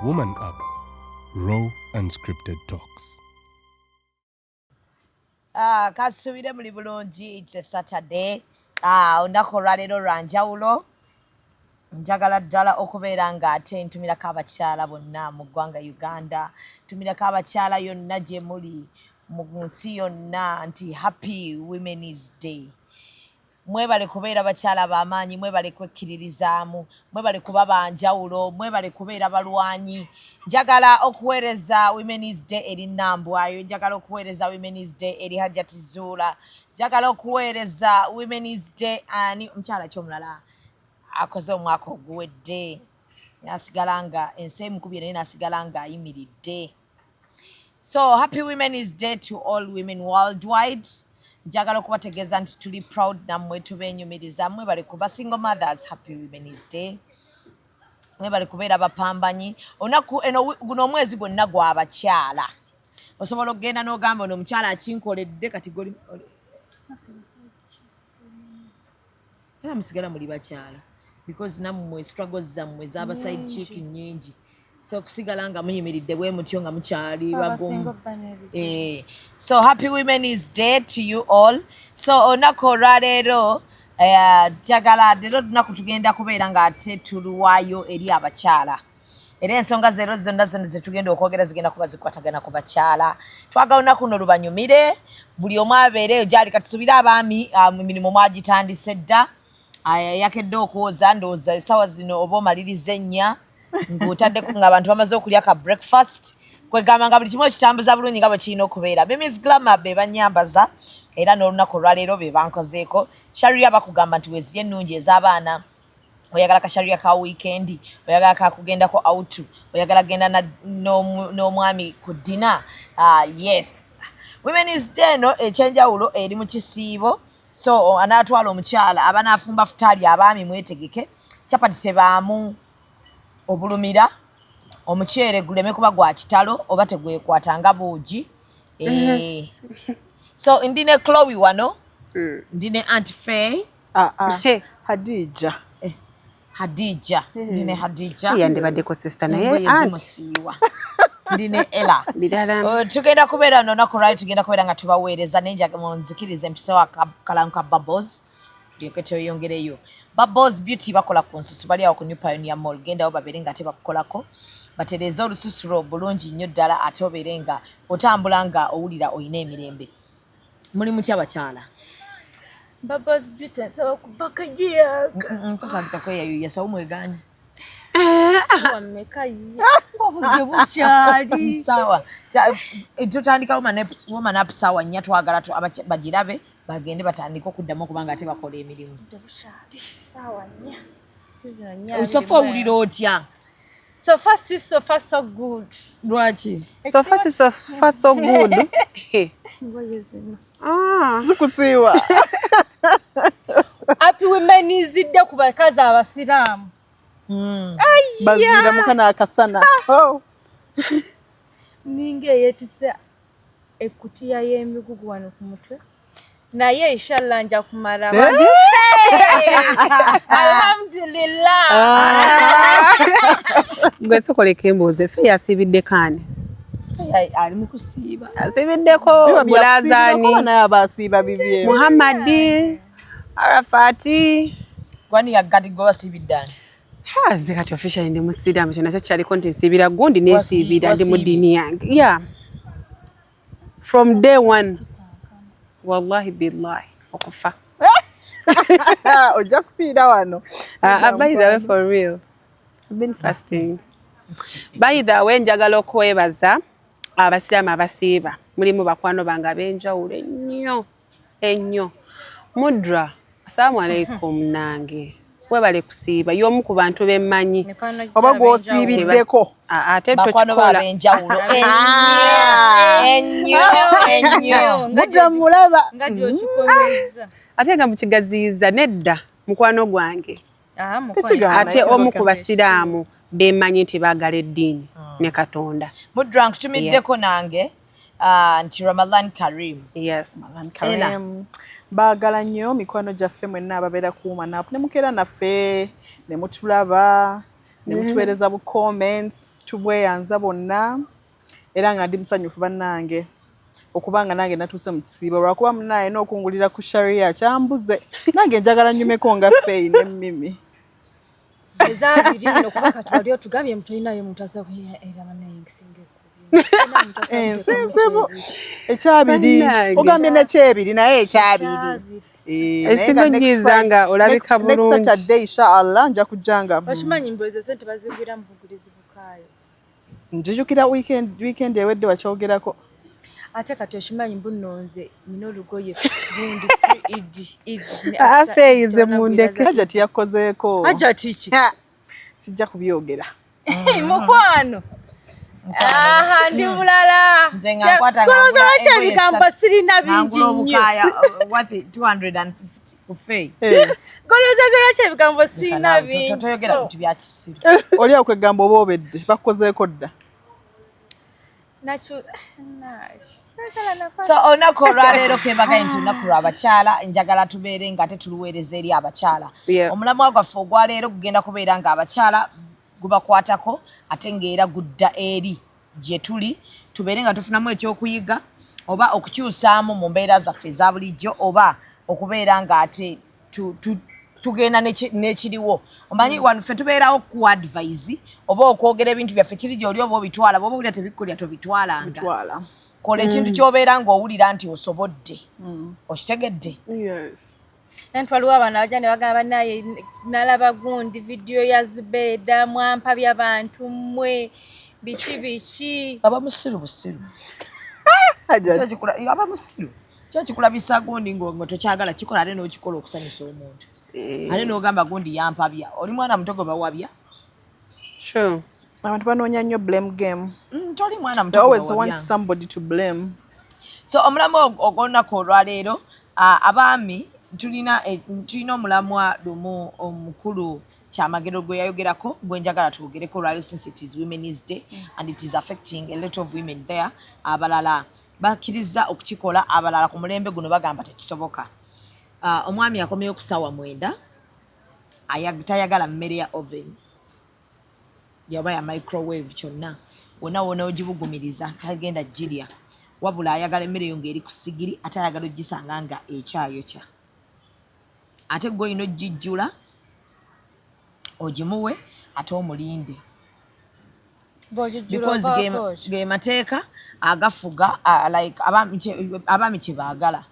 Woman Up, raw unscripted talks. Kasubire muli bulungi, it's a Saturday. Olunaku olwaleero lwa njawulo. Njagala ddala okubeera nga ate ntumirako abakyala bonna mu ggwanga Uganda, ntumirako abakyala yonna gye muli mu nsi yonna nti Happy Women's Day. Mwebale kubeera bakyala b'amaanyi, mwebale kwekkiririzaamu, mwebale kuba banjawulo, mwebale kubeera balwanyi. Njagala okuweereza Women's Day eri Nambwayo, njagala okuweereza Women's Day eri Hajjati Zuula, njagala okuweereza Women's Day ani omukyala ky'omulala akoze omwaka oguwedde nasigala nga ensi emukubye naye nasigala nga ayimiridde. So happy Women's Day to all women worldwide. Njagala okubategeeza nti tuli proud nammwe tubeenyumiriza, mwebale kuba single mothers, happy Women's Day. Mwebale kubeera bapambanyi. Olunaku guno omwezi gwonna gw'abakyala. Osobola okugenda n'ogamba ono omukyala akinkoledde kati goli era musigala muli bakyala because nammwe struggles zammwe z'aba side chick nnyingi. So kusigala nga muyimiridde bwe mutyo nga mukyali bagumu. So happy Women's Day to you all. So olunaku olwaleero njagala leero lunaku tugenda kubeera nga ate tuluwaayo eri abakyala. Era ensonga zero zonna ze tugenda okwogera zigenda kuba zikwatagana ku bakyala. Twagala olunaku luno lubanyumire, buli omu abeereyo gyali. Katusuubire abaami emirimu mwagitandise dda. Yakedde okwoza ndowooza essaawa zino oba omaliriza ennya ng'otaddeko ng'abantu bamaze okulya ka breakfast. Kwegamba nga buli kimu okitambuza bulungi nga bwe kirina okubeera. Mrs. Glamour be banyambaza era n'olunaku olwaleero be bankozeeko. Sharia bakugamba nti weezirya ennungi ez'abaana. Oyagala kasharia ka weekend, oyagala ka kugendako out, oyagala genda n'omwami ku dinner. Yes. Women's Day no ekyenjawulo eri mu kisiibo. So anaatwala omukyala abanaafumba futaali abaami mwetegeke. Chapati tebaamu obulumira. Omuceere guleme kuba gwa kitalo oba tegwekwatanga buugi. So ndine Chloe wano. Ndine Aunt Faye. Hadija. Hadija. Ndine Hadija. Yandibadeko sister naye aunt. Ndine Ella. Tugenda kubeera n'olunaku lwali tugenda kubeera nga tubaweereza naye njagala munzikirize mpisewo akalamu ka Bubbles. Ndyoke tweyongereyo. Bubbles Beauty bakola ku nsusu bali awo ku New Pioneer Mall. Gendawo babeere nga ate bakukolako. Batereeza olususu obulungi nnyo ddala ate obeere nga otambula nga owulira oyina emirembe. Muli mutya bakyala? Bubbles Beauty so kubakajiaka. Ntaka yayo yasawo mweganya. Wameka yi. Obudde bukyali. Sawa. Tutandika woman up sawa nnya twagala bagirabe bagende batandika okuddamu kubanga ate bakola emirimu. Sawa nya. Sofa owulira otya? So far so good. Lwaki? So far so good. Zikutsiwa. Happy Women's Day ku bakazi abasiraamu. Bazira mukana akasana. Ninge yetise ekutiya y'emigugu wano ku mutwe. Naye inshallah nja kumara abandi. Alhamdulillah. Gwe sokoleka emboozi effe yasibidde kaani. Ali mu kusiiba. Asibiddeko Bulazani. Naye abasiiba bibye. Muhammadi. Arafati. Gwani yagadi gwe wasiibiddani. Haze kati officially ndi musiramu kyo nakyo kyaliko nti nsibira gundi neesiibira ndi mu ddiini yange. Yeah. From day one. Wallahi billahi okufa. Ojja kufiira wano. By the way, for real. I've been fasting. By the way, njagala okwebaza abasiraamu abasiiba. Mulimu bakwano bange ab'enjawulo ennyo. Mudra, assalamu alaikum nange. Webale kusiiba y'omu ku bantu bemmanyi. Oba gw'osiibiddeko. Ate bakwano b'ab'enjawulo ennyo. Mudra mulaba. Ngadi okikomeza. Ate nga mukigaziyiza nedda mukwano gwange. Ate omu ku basiraamu bemmanyi nti baagala eddiini ne Katonda. Mudra nkutumiddeko nange nti Ramadan Kareem. Yes. Ramadan Kareem. Baagala nnyo mikwano gyaffe mwenna ababeera ku Woman Up ne mukeera naffe ne mutulaba ne mutuweereza bu comments tubweyanza bonna era nga ndi musanyufu bannange okubanga nange natuuse mu kisiibo lwakuba munaye n'okungulira ku sharia kyambuze nange njagala nnyumeko nga Faye ne Mimi ezabiri no kuba kati wali otugambye mutulinayo muntu asa kuya era banaye ngisinge ensensebo ekyabiri ogambye nekyebiri naye ekyabiri esigo nyiza nga olabika bulungi next Saturday inshallah nja kujjanga bashimanyi mbozo sente bazingwira mu bugulizi bukayo njijukira weekend ewedde wakyogerako ate kati oshimanyi mbunonze nina olugoye bundi idi afeize mundeke Hajati yakozeeko Hajati ki sijja kubyogera mukwano aha ndi bulala nze nga nkwata nga koza wacha bigambo sirina bingi nnyo what 250 ku Faye koza wacha bigambo sirina bingi totoyogera kuti bya kisiru oli akwegamba oba obedde bakozeeko dda nacho so olunaku olwaleero kebagaye nti olunaku lw'abakyala njagala tubeere nga tetuluweereza eri abakyala omulamwa gwaffe ogwaleero gugenda kubeera nga abakyala gubakwatako ate ng'era gudda eri gye tuli tubeere nga tufunamu ekyokuyiga oba okukyusaamu mu mbeera zaffe eza bulijjo oba okubeera nga ate tugenda n'ekiriwo omanyi waffe tubeerawo ku advise oba okwogera ebintu byaffe kiri gy'oli oba obitwala bw'oba owulira tebikkulya tobitwalanga kola ekintu ky'obeera ng'owulira nti osobodde okitegedde nantu waliwo abaana bajja ne bagamba naye nalaba gundi vidiyo ya Zubeda mwampa by'abantu mmwe biki abamusiru busiru abamusiru kyekikulabisa gundi nga tokyagala kikola ate n'okikola okusanyusa omuntu ate n'ogamba gundi yampabya oli mwana muto gwe bawabya abantu banoonya nnyo blame game toli mwana muto they always want somebody to blame so omulamu ogw'olunaku olwaleero abaami tulina omulamwa lumu omukulu kyamagero gwe yayogerako gwe njagala twogereko olwaleero since it is Women's Day and it is affecting a lot of women there abalala bakkiriza okukikola abalala ku mulembe guno bagamba tekisoboka omwami akomyeyo ku ssaawa 9 tayagala mmere ya oven yaba ya microwave kyonna wonna wona ogibugumiriza tagenda jirya wabula ayagala emmere yo ng'eri ku sigiri ate ayagala ogisanga nga ekyayokya ate gwe olina ogijjula ogimuwe ate omulinde because ge mateeka agafuga like abaami kye baagala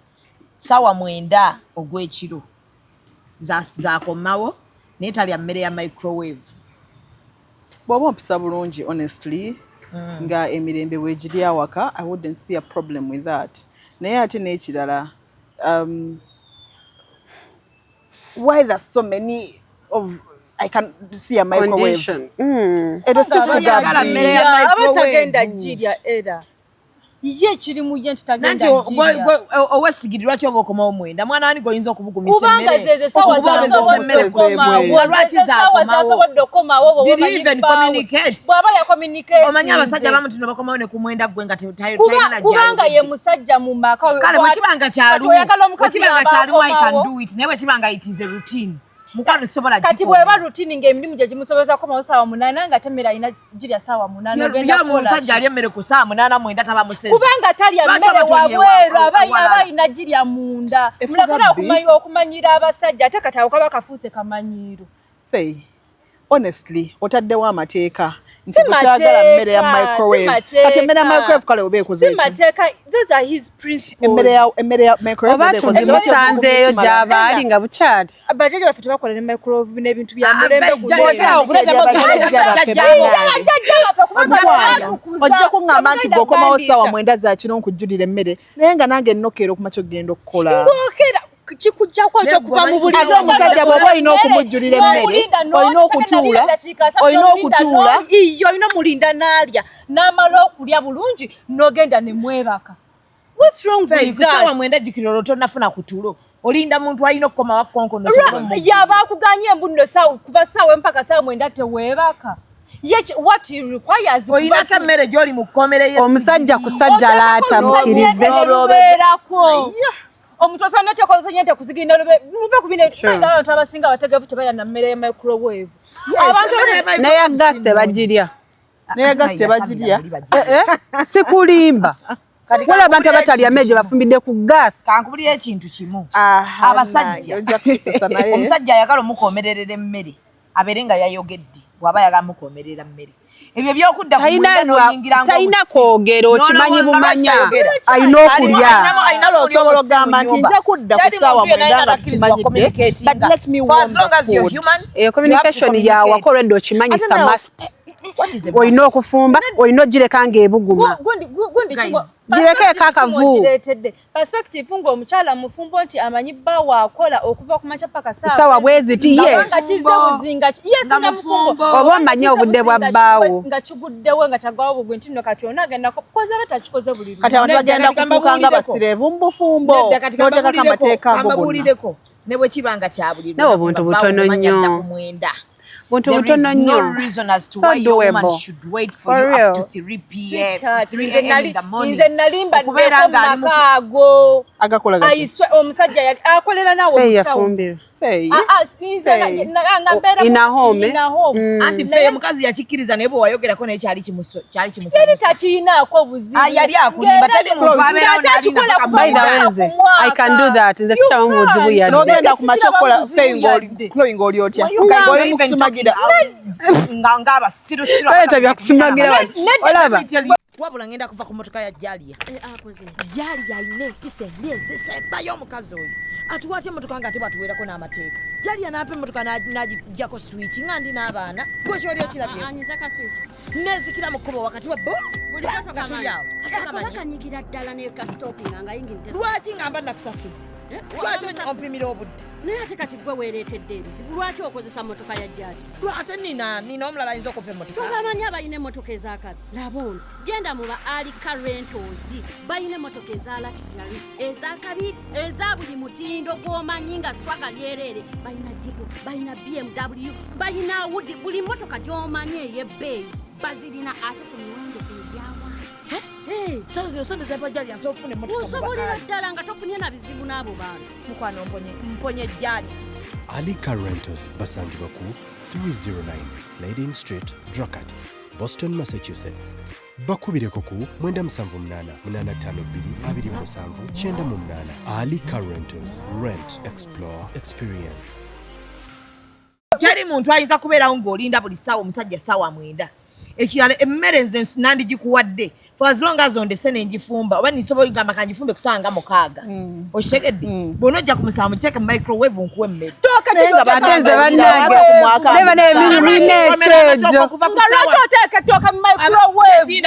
ssaawa 9 ogw'ekiro zakomawo naye talya mmere ya microwave bw'oba ompisa bulungi honestly nga emirembe bwegiri awaka I wouldn't see a problem with that naye ate n'ekirala why there's so many of I can see a microwave abatagenda jirya era ye kiri mu ye ntitagenda jirya owesigiri lwaki oba okomawo 9 mwana wani goyinza okubugumisa kubanga zeze sawa zasobodde okomawo did he even communicate bwaba ya communicate omanya abasajja bamu tino bakomawo ne ku 9 gwe nga tayina kubanga ye musajja mu maka kale bwekibanga kyalimu I can do it naye bwekibanga it is a routine mukwano sobola kati bweba routine ng'emirimu gye gimusobozesa komawo ssaawa 8 nga temera alina girya ssaawa 8 ogenda kukola omusajja alya emmere ku ssaawa 8 9 taba musezi kubanga talya mmere wabweru aba alina girya munda mulagala okumanyira abasajja ate kati awo kaba kafuuse kamanyiiro Faye honestly otaddewo amateeka nti kukyagala mmere ya microwave kati emmere ya microwave kale oba ekoze eki mateeka those are his principles emmere ya microwave oba tuzimusanzeeyo gy'abaali nga bukyati abajjajja baffe tebakola ne microwave n'ebintu bya mulembe ojja kuŋŋamba nti gweokomawo ssaawa 9 za kiro nkujjulira emmere naye nga nange ennokeera okumaki ogenda okukola kikujjako ekyokuva mu buli ate omusajja bw'oba olina okumujjulira emmere olina okutuula olina omulinda n'alya n'amala okulya bulungi n'ogenda ne mwebaka what's wrong with that ssaawa 9 jjukira tonafuna kutulo olinda muntu alina okukomawo konkono yaba akuganye embuno kuva ssaawa mpaka ssaawa 9 teweebaka what he requires oyinako emmere gy'oli mu kkomere omusajja ku sajja laata mukkirize omuntu osana tekoza nyente kusigina muve kubine abantu abasinga bategevu tebaya na mmere ya microwave abantu naye gas tebagirya sikulimba wala abantu abatalya meje bafumbidde ku gas kankubulira ekintu kimu abasajja omusajja ayagala omukomererera emmere abeere nga yayogedde bw'aba yagala mukomerera mmere ebyo byokudda ku mwenda n'oyingira talina kwogera okimanyi bumanya alina okulya alina lw'osobola ogamba nti nja kudda ku ssaawa mwenda nga tukimanyidde but let me warm the food communication yaawako olwedde okimanyi must olina okufumba olina ogireka ng'ebuguma girekeeko akavu perspective ng'omukyala mufumbo nti amanyi bba waakola okuva ku makya paka ssaawa bwe ziti nga kize buzinga yesinga mufumbo oba omanyi obudde bwa bbaawo nga kiguddewo nga kyagwawo bugwe nti nno kati ono agenda kukoza aba takikoze buli kati abantu bagenda kufuuka nga basireevu mu bufumbo n'oteekako amateeka ago gonna ne bwe kiba nga kyabulirwa nawe obuntu butono nnyo buntu butono nnyo so doable for real nze nalimba makaago agakola ayiswe omusajja akolera nawe yafumbira anti fe mukazi yakikkiriza naye bwe wayogerako naye kyali kimusanyusa yali takiinaako buzibu yali akulimba tali muntu abeerawo n'alina I can do that nze sikyamu buzibu yadde n'ogenda ku makya kukola flowing oli otya oli mukusumagira ng'abasirusiru kale byakusumagira olaba wabula ngenda kuva ku motoka ya Jalia Jalia ayina empisa emyezi esembayo omukazi oyo atuwaate emotoka nga ate bwatuweerako n'amateeka Jalia n'apa emotoka n'agijjako switch nga ndi n'abaana gwe kyoli okirabye nezikira mu kkubo wakati wa nga tuli awo akanyigira ddala nekastopinga nga yingirite lwaki ngamba nakusasudde lwaki ompimira obudde naye ate kati gwe weereetedde ebizibu lwaki okozesa motoka ya Jalia lwate nina omulala ayinza okupa emotoka tobamanyi abalina emmotoka ezakabi laba ono genda mu ba alika rentals balina emmotoka eza luxury ezakabi eza buli mutindo gw'omanyi nga swaga lyereere balina jipu balina BMW balina Audi buli mmotoka gy'omanyi ey'ebbeeyi bazirina ate ku miwendo egyawansi sawa sonde za Jalia nsobola okufuna emotoka osobolera ddala nga tofunye na bizibu n'abo bantu mukwano mponye Jalia Ali Car Rentals basangibwa ku 309 Slade Street, Dracut, Boston, Massachusetts. Bakubireko ku 978-852-277-98. Ali Car Rentals. Rent, explore, experience. Teri muntu ayinza kubeerawo ng'olinda buli ssaawa omusajja ssaawa 9. Ekirala emmere nze nandikikuwadde for as long as ondese nenjifumba oba nisobola ogamba kanjifumbe kusanga 6 oshegedde bw'onojja kumusaba muteeke mu microwave nkuwe emmere batenze bannange leba n'ebirumineekyejo lwaki oteeka ettooka mu microwave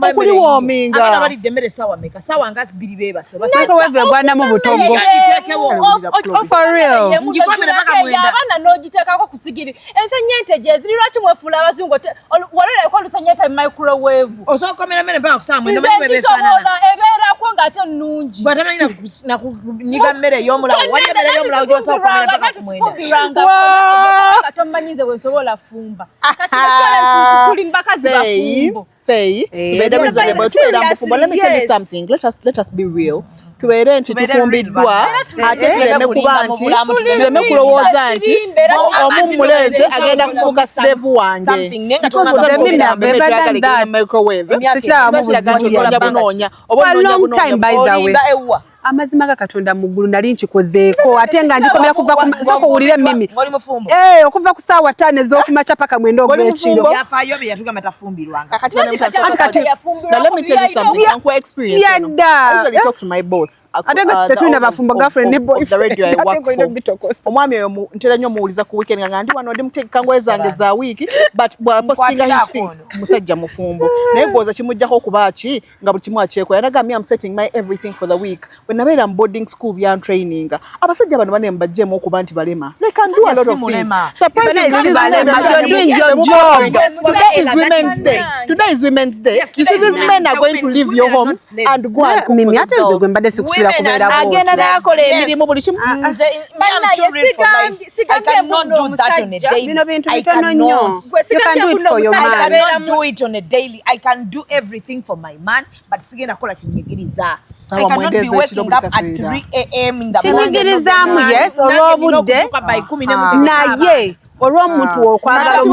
okuliwominga abaana balidde emmere essaawa meka ssaawa nga 2 beebase microwave egwandamu butongo for real abaana n'ogiteekako kusigiri ensenyente gye ziri lwaki mwefuula abazungu waloleko olusenyente mu microwave osokomera mmere mpaka kusaawa 9 nze nkisobola ebeerako ng'ate nnungi bw'atamanyi nakunyiga mmere ey'omulawo wali emmere ey'omulawo gy'osobola okomera mpaka ku 9 tomanyize bwe nsobola fumba tuli mbakazi bafumbo let us be real tubeere nti tufumbiddwa ate tuleme kuba nti tuleme kulowooza nti omumuleze agenda kufuuka sirevu wange amazima ga Katonda mu ggulu nali nkikozeeko ate nga ndikomera kuva kuwulira emmimi okuva ku ssaawa 5 ez'okumakya paka 9 ogw'ekiro yafaayo bye yatugamba tafumbirwanga tetulina bafumbo girlfriend ne boyfriend omwami oyo ntera nnyo muwuliza ku weekend nga ndi wano ndi muteeka ngoye zange za wiiki but bwapostinga his things musajja mufumbo naye gwoza kimujjako okuba ki nga buli kimu akyeko yanaga me am setting my everything for the week bwe nabeera mu boarding school byan training abasajja bano bane mbajjeemu okuba nti balema they can do a lot of things today is women's day you see these men are going to leave your homes and go and cook mimi ate gwe mbadde sikusubira kubeera agenda n'akola emirimu buli kimu I cannot do that on a daily. bino bintu I bitono nnyo cannot. you can do it for your I man cannot do it on a daily. I can do everything for my man, but sigenda kola kinyigiriza. I cannot be waking up at 3 a.m. in the morning. Kinyigirizamu yes olw'obudde naye olw'omuntu okwagala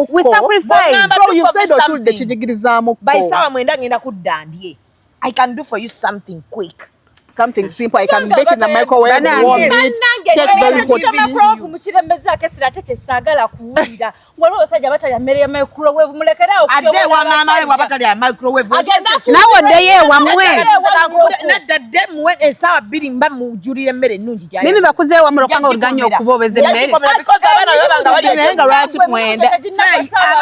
we sacrifice. So you said otulde kinyigirizaamu by sawa mwenda ngenda kudda ndye. I can do for you something quick. Something simple. I can bake in the microwave, warm it, take very hot tea. Prof mukirembeza kesira teche sagala kuwulira. Waliwo basajja batali mmere ya microwave mulekera okutyobona. Ade wa mama we wabatali ya microwave. Nawo ye wamwe. Nadda dem when esawa biri mba mujulire mmere nnungi jayo. Mimi bakuze wa mulokanga oluganya okubobeza emmere. Because abana babanga bali nenga lwaki mwenda.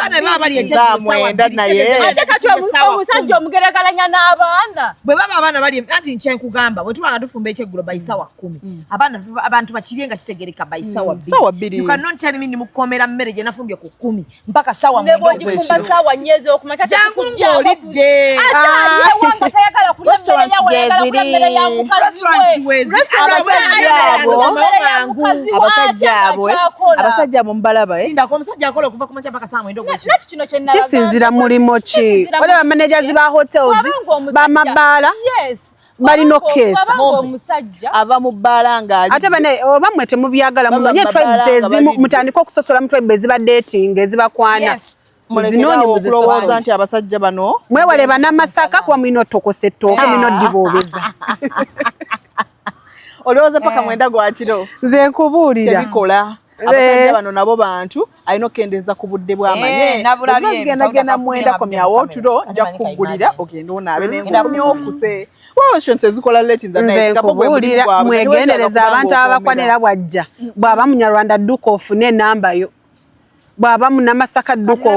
Abana baba bali ekyasa mwenda naye. Ate kati omusajja omugeregalanya n'abaana. Bwe baba abana bali anti nkyenkugamba bwe tuwanga tufumba ekyeggulo by sawa 10 abantu bakirye nga kitegereka by sawa 2 you cannot tell me nimukomera mmere gye nafumbye ku 10 mpaka sawa ne bw'ogifumba sawa nyezo okumata tekujja olidde ate wanga tayagala kulya mmere yawe yagala kulya mmere ya mukazi we abasajja abo mubalaba ndako omusajja akola okuva ku makya mpaka sawa 9 ogwekiro nati kino kye nalagala kisinzira mulimo ki olaba managers ba hotels bamabaala balina okkeesa omusajja ava mu bbaala ng'ali ate bane oba mmwe temubyagala mumanye tribes ezimu mutandika okusosola mu tribes eziba dating ezibakwana mulekera okulowooza nti abasajja bano mwewale banamasaka kuba mulina otokose ettooke mulina oddiboobeza olowooza paka mwenda gwa kiro nze nkubuulira tebikola abasajja bano nabo bantu alina okkendeeza ku budde bw'amanye genda mwenda komyawo otulo nja kukuggulira ogenda onaabe nenkomya okuse waweshonse ezikola late in the night nkubuulira mwegendereza abantu abakwanira bwajja bw'aba munyarwanda dduka ofune enamba yo bw'aba munamasaka dduka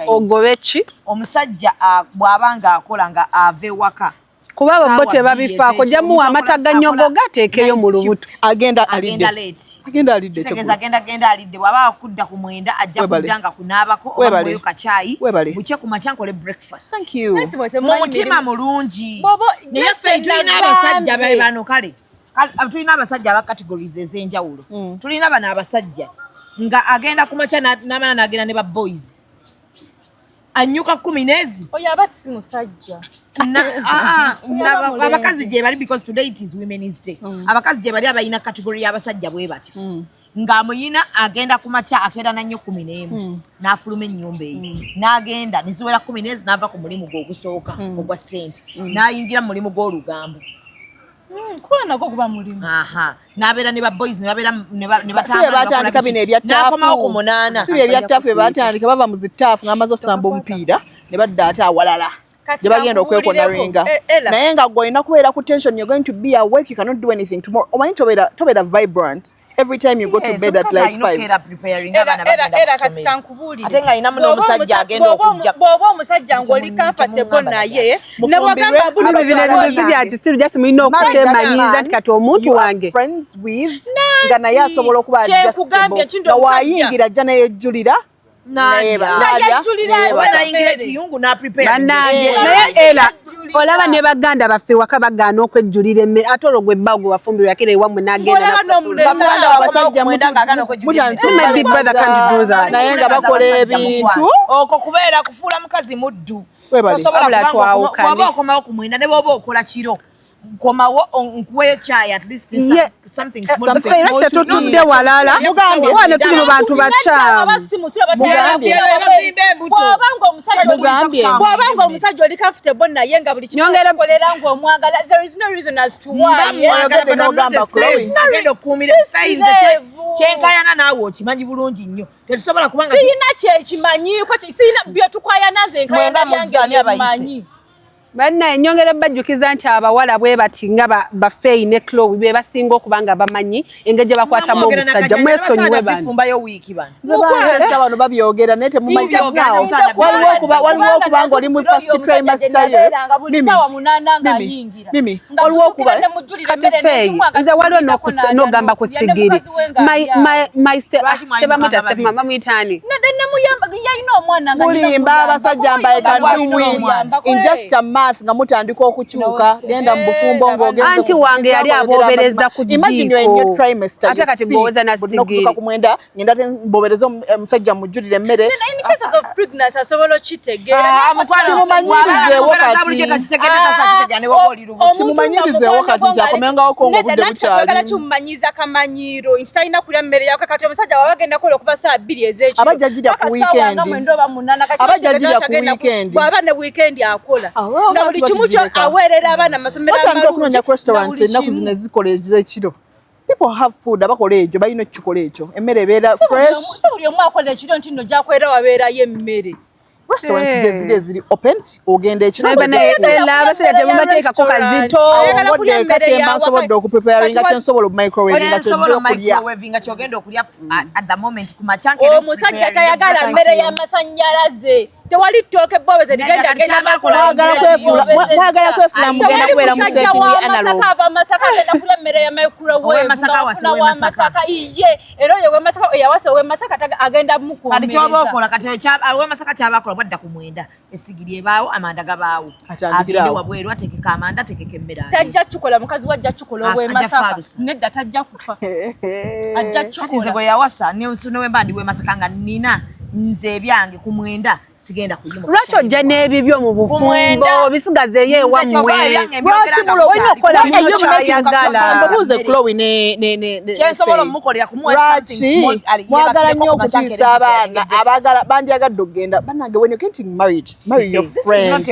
ogobe ki omusajja bw'aba ng'akola nga ava ewaka kuba abo tebabifaako jamuwa amata gannyogo gateekeyo mu lubuto agenda alidde agenda alidde bw'aba akudda ku mwenda ajja kuddanga kunaabako obayo kacaayi bukye ku makya nkole breakfast mu mutima mulungi naye ffe tulina abasajja bano kale tulina abasajja aba categories ez'enjawulo tulina bano abasajja nga agenda ku makya n'amana n'agenda ne ba boys anyuka 10 nezi oyo aba si musajja abakazi gye bali because today it is women's day abakazi gye bali abalina category y'abasajja bwe bati ng'amuyina agenda ku makya akeera na nnyo 11 n'afuluma ennyumba eyo n'agenda neziwera 10 nezi n'ava ku mulimu gwe ogusooka ogwa ssente n'ayingira mu mulimu gw'olugambo kuba nagwo guba mulimu n'abeera ne ba boys ne batandika bino ebyattaafu ku 8 si ebyattaafu batandika bava mu zittaafu ng'amaze osamba omupiira ne badda ate awalala gye bagenda okwekonaringa naye nga gwe olina kubeera ku tension you're going to be awake you cannot do anything tomorrow omanyi tobeera vibrant every time you go to bed at like 5 era kati kankubuulire ate nga ayinamu n'omusajja agenda okujja bw'oba omusajja ng'oli comfortable naye ne bwagamba buli bintu bya kisiru jasi mulina okukyemanyiiza nti kati omuntu wange nga naye asobola okuba adjustable nga waayingira ajja neyejjulira naye era olaba ne baganda baffe waka bagaana okwejjulira emmere ate olwo gwe bba gwe wafumbirwa kira ewammwe n'agenda naye nga bakola ebintu okwo kubeera kufuula mukazi muddu osobola kubanga okomawo ku mwenda ne bw'oba okola kiro komawo nkuweyo chai at least something small era tetutudde walala wane tuli mu bantu bakyamu bw'obanga omusajja oli comfortable naye nga buli kikolerera ng'omwagala there is no reason as to why kyenkayana naawe okimanyi bulungi nnyo tetusobola kubanga siyina kyekimanyiko siyina byetukwayana nze nkayana byange byemanyi banna enyongera bajjukiza nti abawala bwe bati nga bafeeyi ne Chloe be basinga okubanga bamanyi engeri gye bakwatamu omusajja mwesonyiwe bano bano babyogera naye temumanyi waliwo okuba ng'oli mu first trimester yo mimi waliwo okuba kati feeyi nze waliwo n'ogamba ku sigiri tebamwita stepmama muyitaani yayina omwana mulimba abasajja mbaye can do it in just a month nga mutandika okukyuka genda mu bufumbo ng'ogenze anti wange yali abobereza ku imagine you're in your trimester ate kati mbowoza na kutuuka ku mwenda ngenda te mbobereza omusajja mujjulire emmere in cases of pregnancy asobola okitegeera kimumanyirizeewo kimumanyirizeewo kati nti akomengawo ko ng'obudde bukyali kimumanyiza kamanyiiro nti talina kulya mmere yawe kakati omusajja waba agenda kukola okuva saa 2 ez'ekiro abajja girya ku weekend abajja girya ku weekend bw'aba ne weekend akola nga buli kimu kyo aweerera abaana amasomero batandika okunoonya ku restaurants ennaku zino ezikola ez'ekiro people have food abakola ekyo balina okukikola ekyo emmere ebeera fresh si buli omu akola ekiro nti nno gyakwera wabeerayo emmere restaurants gye ziri open ogenda ekiro abasajja temubateekako kazito ngodde kakyemba nsobodde okupreparinga kyensobola omicrowavinga kyojja kyogenda okulya at the moment ku macankere omusajja tayagala mmere y'amasannyalaze tewali ttooke bbobeze ligenda mwagala kwefula mugenda kubeera mu setting analog masaka agenda kulya mmere ya microwave wa masaka iye era oyo wemasaka eyawasa wemasaka agenda mukuumiriza kati kyoba okola kati wemasaka kyabakola bwadda ku mwenda esigiri ebaawo amanda gabaawo agende wabweru atekeka amanda atekeka emmere tajja kikola mukazi wajja kikola owemasaka nedda tajja kufa ajja kikola nze gwe yawasa newemba ndi wemasaka nga nina nze ebyange ku mwenda sigenda kuyimuka lwaki ojja n'ebibyo mu bufumbo bisigazeeyo ewammwe lwaki olina okukola mukyayagala mbabuuze Chloe ne kyensobola omukolera kumuwa lwaki mwagala nnyo okutiisa abaana abaagala bandyagadde okugenda bannange when you're getting married marry your friend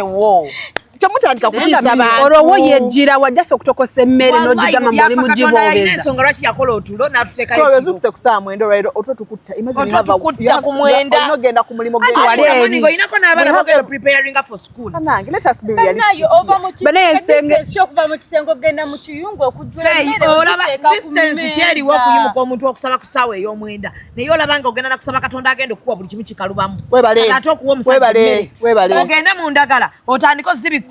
temutandika kutiisa abantu olwo yejjira wajjasa okutokosa emmere n'ogigama muli mugiboobeza ensonga lwaki yakola otulo n'atuteekayo Chloe ozukuse ku saa mwenda olwaleero otwo tukutta otukutta ku mwenda onogenda ku mulimu oyinako n'abaana bagenda preparinga for school bannange let us be nayo ova mu ky'okuva mu kisenge ogenda mu kiyungu okujjula olaba distance kyeriwo okuyimuka omuntu okusaba ku ssaawa ey'omwenda naye olaba nga ogenda nakusaba katonda agenda okukuwa buli kimu kikalubamu ate okuwa omusajja ogende mu ndagala otandika ozibi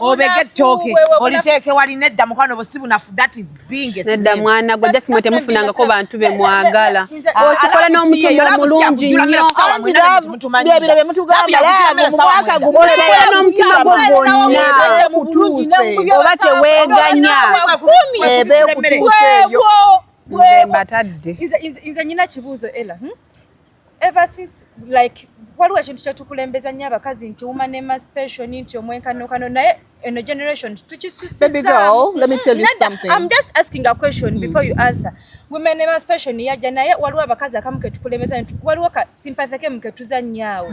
obege ettooke oliteeke wali nedda mukwano busibunafu that is being a nedda mwana gwe jasimwe temufunangako bantu be mwagala okikola n'omutima omulungi nnyo byebiro bye mutugamba mumwaka okikola n'omutima gwo gwonna oba teweeganya ebekutuuseeyo nze mbatadde nze nyina kibuuzo ela ever since like waliwo ekintu kyetukulembeza nnyo abakazi nti woman emancipation nti omwenkanokano naye eno generation tukisusiza baby girl let me tell you something I'm just asking a question before you answer women emancipation yajja naye waliwo abakazi akamu ketukulembeza nti waliwo ka sympathy ke mketuza nnyawo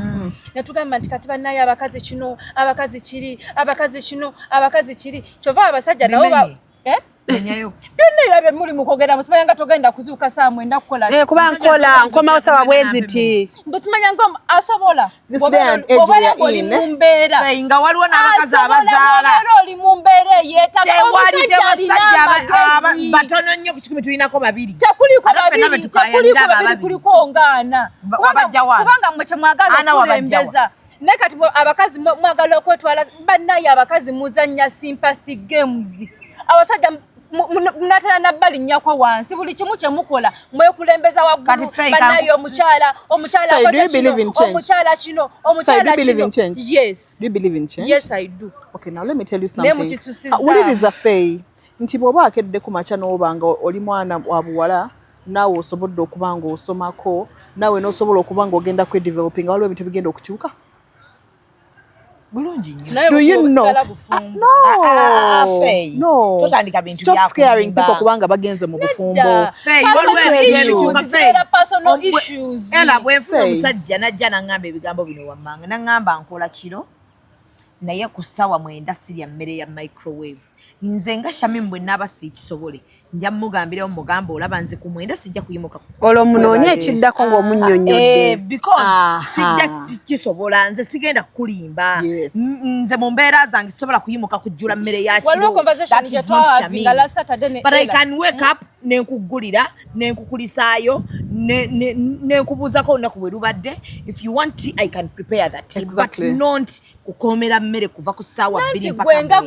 netugamba nti kati bannaye abakazi kino abakazi kiri abakazi kino abakazi kiri kyova abasajja nabo enyayo byonna irabe muri mukogera musimanya nga togenda kuzuuka saa mwenda kukola kuba nkola nkomawo sawa bweziti busimanya ngo asobola mumbeera nga waliwo n'abakazi abazaala oli mumbeera yeetaaga tewali batono nnyo ku kikumi tulinako babiri kuliko ngaana kubanga mwe kyemwagala okulembeza naye kati abakazi mwagala okwetwala bannaye abakazi muzannya sympathy games abasajja munatera nabbali nnyakwa wansi buli kimu kyemukola mwekulembeza waggulu bannaye omukyala kino yes do you believe in change yes I do okay now let me tell you something wuliriza Faye nti bw'oba akedde ku makya n'obanga oli mwana wa buwala naawe osobodde okuba nga osomako naawe n'osobola okuba nga ogenda kwedeveloping waliwo ebintu bigenda okukyuka bulungi do you know no stop scaring people kubanga bagenze mu bufumbo ela bwenfuna omusajja najja naŋŋamba ebigambo bino wammanga naŋŋamba nkola kiro naye ku ssaawa mwenda sirya mmere ya microwave nze nga Shamim bwe naaba siikisobole nja mugambirawo mugamba olaba nze ku mwenda sijja kuyimuka olwo munoonye ekiddako ng'omunnyonnyodde because sijja kisobola nze sigenda kukulimba nze mu mbeera zange sisobola kuyimuka kujjula mmere ya kiro but I can wake up nenkugulira nenkukulisaayo nenkubuuzako olunaku bwe lubadde if you want tea, I can prepare that exactly. but not kukoomera mmere kuva ku ssaawa 2 mpaka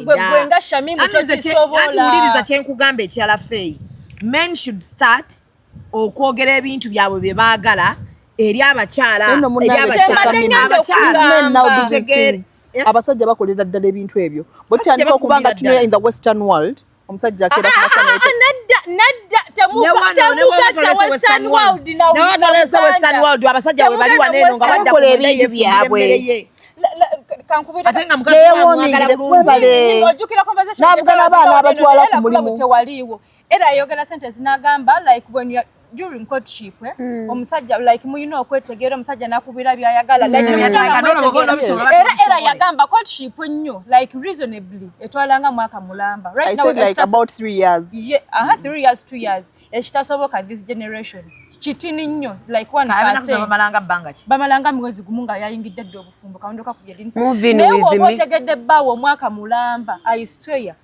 wuliriza kyenkugamba ekirala Faye men should start okwogera ebintu byabwe bye baagala eri abakyala abasajja bakolera ddala ebintu ebyo bwetandika okuba nga tunoya in the western world omusajja akeera abasajja we bali waneeno nga badda ebintu byabwe n'avugana abaana abatwala ku mulimu tewaliiwo era ayogera sente zinagamba like when you during courtship omusajja like muyina okwetegeera omusajja nakubira byayagala like era yagamba courtship nnyo like reasonably etwalanga mwaka mulamba right now like about 3 years 3 years 2 years ekitasoboka this generation kitini nnyo like 1% bamalanga mwezi gumu nga yayingidde dde obufumbo kaondoka kubyedinsa naye oba otegedde bbaawo omwaka mulamba I swear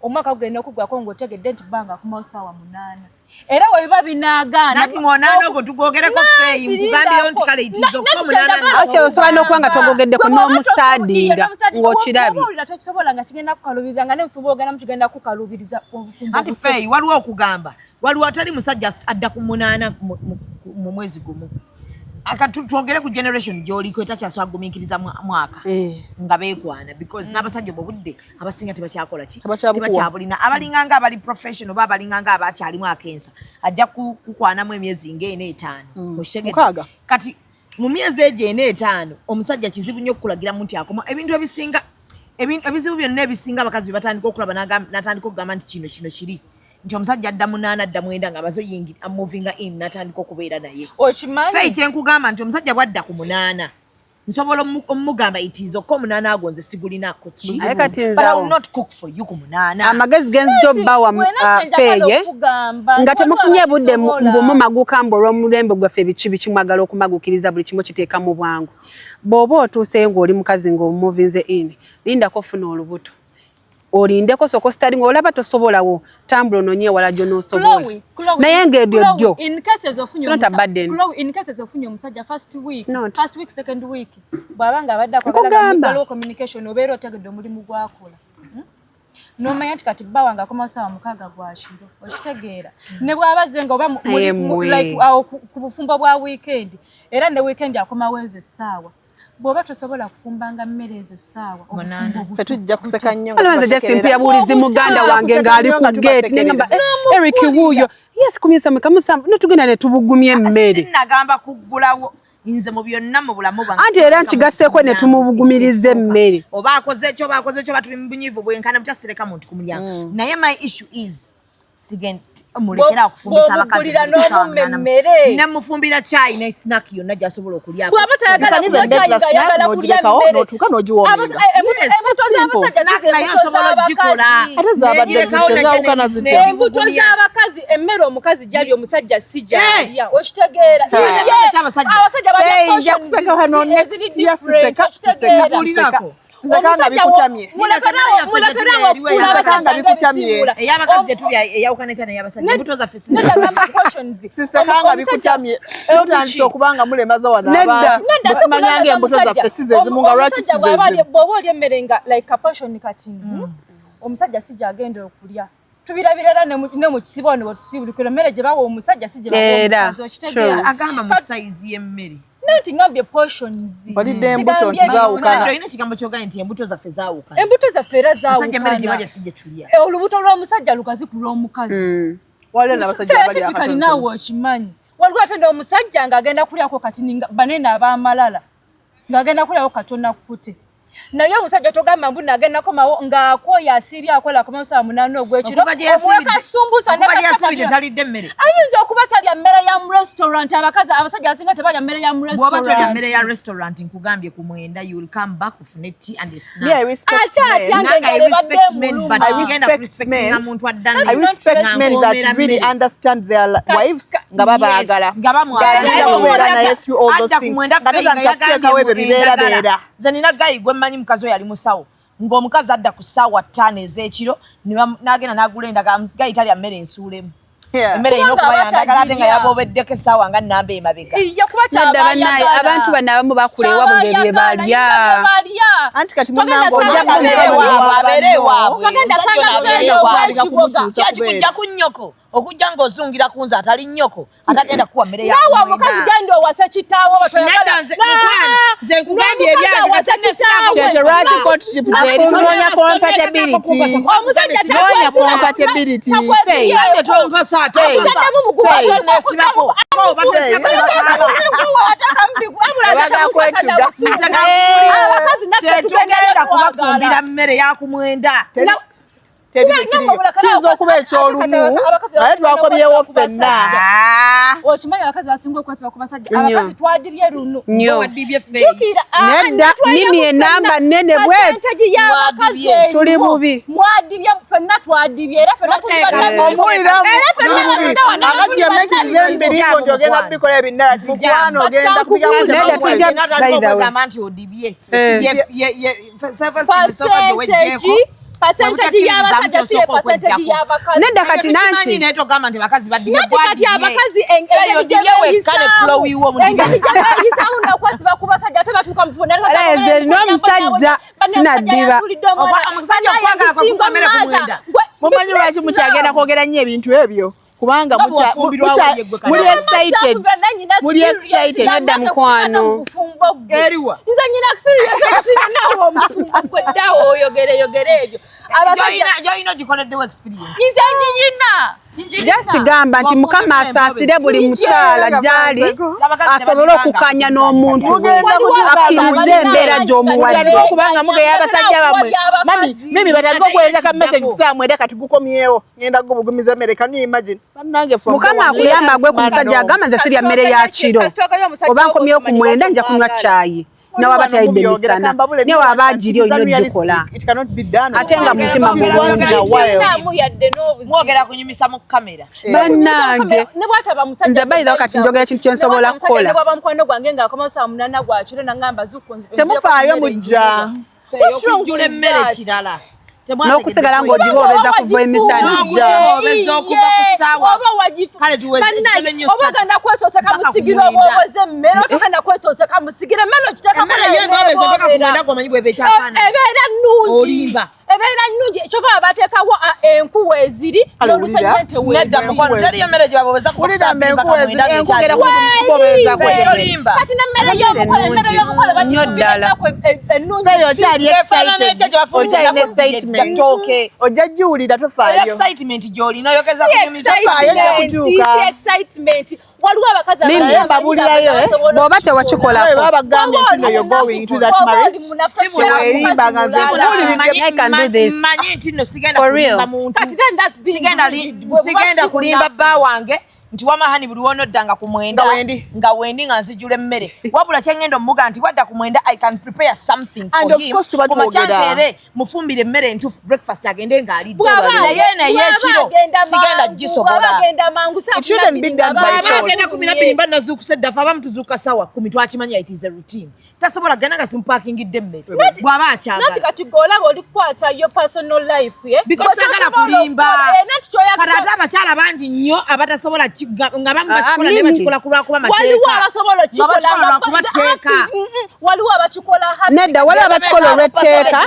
omwaka gugenda okugwako ng'otegedde nti bbanga akumawo ssaawa 8 era webiba binaagaana nati muonaana ogwo tugogereko feeyi nkugambirayo nti kale itizo ko munaana osobola okuba nga togogeddeko n'omustadinga ng'okirabye owulira tokisobola nga kigenda kukalubiriza nga n'ebufumbo ogenda mukigenda kukalubiriza obufumbo anti feeyi waliwo okugamba waliwo atali musajja adda ku 8 mu mwezi gumu twogere ku generation gy'oliko etakyaswagumiikiriza mwaka nga beekwana because n'abasajja obwo budde abasinga tebakyakola ki tebakyabulina abalinganga abali professional oba abalinganga abakyalimu akensa ajja kukwanamu emyezi nga 5 kati mu myezi egyo 5 omusajja kizibu nnyo okukulagira nti akoma ebintu ebizibu byonna ebisinga abakazi bye batandika okulaba n'atandika okugamba nti kino kiri nti omusajja adda 8 adda 9 nga bazo yingi amovinga in natandika okubeera naye okimanyi feyi kyenkugamba nti omusajja bwadda ku 8 nsobola omugamba itizo ko 8 agonze sigulinako ki but I will not cook for you ku 8 amagezi genzijja obbawa feye nga temufunye budde mbumu magukambo olw'omulembe gwaffe biki mwagala okumagukiriza buli kimu kiteeka mu bwangu bw'oba otuuseyo ng'oli mukazi ng'omuvinze in lindako ofuna olubuto olindeko soko studying olaba tosobolawo tambula ononye wala jo nosobola naye ng'edyo ddyo in cases ofunye omusajja first week second week bw'abanga abadde akwagala communication obeera otegedde omulimu gwakola nomanya nti kati bba wange akoma ssaawa 6 gwa kiro okitegeera ne bw'abaze nga oba like ku bufumbo bwa weekend era ne weekend akomawo ezo essaawa bw'oba tosobola kufumbanga mmere ezo ssaawa ffe tujja kuseka nnyo alonze jasimpya bulizi muganda wange ng'ali ku gate nengamba Eric wuuyo kumisa mukamusa notugenda ne tubugumye emmere sinnagamba kuggulawo nze mu byonna mu bulamu bwange anti era nkigasseeko ne tumubugumiriza emmere oba akoze ekyo batuli mu bunyiivu bwenkana butasireka muntu ku mulyango naye my issue is mulekera okufumbisa abakazi nemufumbira chai ne snack yonna gyasobola okulyako bw'aba tayagala kulya chai nga yagala kulya mmere n'otuuka n'ogiwoominga embuto z'abasajja naye osobola ogikola ate zaabadde zaawukana zitya embuto z'abakazi emmere omukazi gyali omusajja si gyalya okitegeera abasajja nja kuseka wano next year siseka Sisakanga bikutamye. Mulekerawo Sisakanga bikutamye. Eyabakazi zetuli eyawukana cyane yabasajja mbuto za fesi. Sisakanga bikutamye. Otandise okubanga mulemaza wana abantu. Musimanyanga embuto za fesi zezimu nga lwaki sizeze. Bwoba oli emmerenga like a portion kati. Omusajja sijja agenda okulya. Tubirabirera ne mu kisibo ne batusibulukira mmere gye bawo omusajja sijja bawo okitegeera. Agamba mu size y'emmere. Nanti ngambye portions. Balidde embuto ntizaawukana. Ndio ina kigambo kyogaye nti embuto zaffe zaawukana. Embuto zaffe era zaawukana. Musajja mmere gye balya sijja tulya. Olubuto lw'omusajja lukazi ku lw'omukazi. Waliwo n'abasajja abalya akatono. Scientifically naawe okimanyi. Waliwo ate n'omusajja ng'agenda kulyako kati banene ab'amalala. Ng'agenda kulyako katona kute. Naye omusajja togamba mbu nagenda komawo ng'akwoya asiibye akola ku ssaawa 8 ogw'ekiro. Omuweka sumbusa ne bakasibye talidde mmere. Ayinza okuba talya mmere ya mu restaurant abakazi abasajja asinga tebalya mmere ya mu restaurant. Bw'oba talya mmere ya restaurant nkugambye ku mwenda you will come back ofune tea and a snack. Yeah, I respect men. But I respect men. I respect men that really understand their wives nga babaagala. Nga bamwagala naye through all those things. Nga ebyo bibeera. Zanina gayi gwe manyi mukazi yali musawo ng'omukazi adda ku ssaawa 5 ez'ekiro n'agenda n'agula endagala gayi talya mmere ensuulemu emmere ino okuba yandagala ate nga yaboobeddeko essaawa nga nnamba emabega abantu bano abamu bakula ewabwe ng'ebye balya anti kati munnange abeere ewaabwe kyaki kujja ku nnyoko okujja ng'ozungira ku nze atali nnyoko atagenda kuwa mmere ya nawe omukazi genda owasa kitaawo nze nkugambye ebyange kyekyo lwaki courtship teri tunoonya compatibility tunoonya compatibility tetugenda kubafumbira mmere yakumwenda kiyinza okuba ekyolumu naye twakobyewo ffenna okimanyi abakazi basinga okwesiba ku basajja abakazi twadibye luno nedda mimi enamba nnene bweti tuli bubi mwadibye ffenna twadibye era ffenna akati yamekirira emiringo nti ogenda kubikola ebinala mukwana ogenda kubigamba nti odibye percentage y'abasajja si percentage y'abakazi nedda kati nanti neto gamba nti bakazi badibye kati abakazi engeri gyeyisa uno okwesiba ku basajja ate batuuka mufunda n'omusajja sinaddiba mumanyi lwaki mukyagenda kwogera nnyo ebintu ebyo kubanga muli excited nedda mukwano eriwa nze nyina kusulira nawe omufumbo gweddawo oyogere ebyo joyina gikoleddewo experience nze njinyina just gamba nti mukama asaasire buli mukyala gyali asobole okukanya n'omuntu akkirize embeera gy'omuwadde okubanga mugeya abasajja bamwe mimi batandika okuweereza ka message kusaamwera kati gukomyewo ngenda gubugumiza mmere can you imagine mukama akuyamba agwe ku musajja agamba nze sirya mmere ya kiro oba nkomyewo ku mwenda nja kunywa caayi nawaba tayidde misana ne waba agiri olina ogikola ate nga mutima mwogera kunyumisa mu kamera bannange nze bayizawo kati njogera kintu kyensobola kukola mukwano gwange ngaakomasaa munana gwa kiro nangamba temufaayo mujja okujjula emmere kirala n'okusigala ng'odiba obeza kuva emisana oba ogenda kwesooseka musigire oba oboze emmere otogenda kwesooseka musigire emmere okiteekaebeera nnungi ebeera nnungi kyova bateekawo enkuwa eziri n'olusejjente kati n'emmere y'omukola emmere y'omukola ojja jiwulira tofaayo excitement gy'olina oyogeza excitement waliwo abakazi naye mbabulirayo bw'oba tewakikolako babagambye nti no you're going to that marriage erimba nga nze mmanyi nti no sigenda kulimba muntu sigenda kulimba bba wange nti wamahani buli wonoddanga ku mwenda nga wendi nga nzijula emmere wabula kyengenda omuga nti wadda ku mwenda I can prepare something for him kumakyankeere mufumbire emmere entuufu breakfast agende ng'alidde naye ekiro sigenda gisobola abagenda 12 mba nazuukusa eddafa abamu tuzuuka sawa 10 twakimanya it is a routine tasobola genda nga simpakingidde emmere bw'aba akyagala kati golaba oli kukwata yo personal life because sagala kulimba kati ate abakyala bangi nnyo abatasobola nga bamu bakikola ne bakikola kulwakuba mateeka waliwo abasobola okukikola waliwo abakikola nedda waliwo abakikola olw'etteeka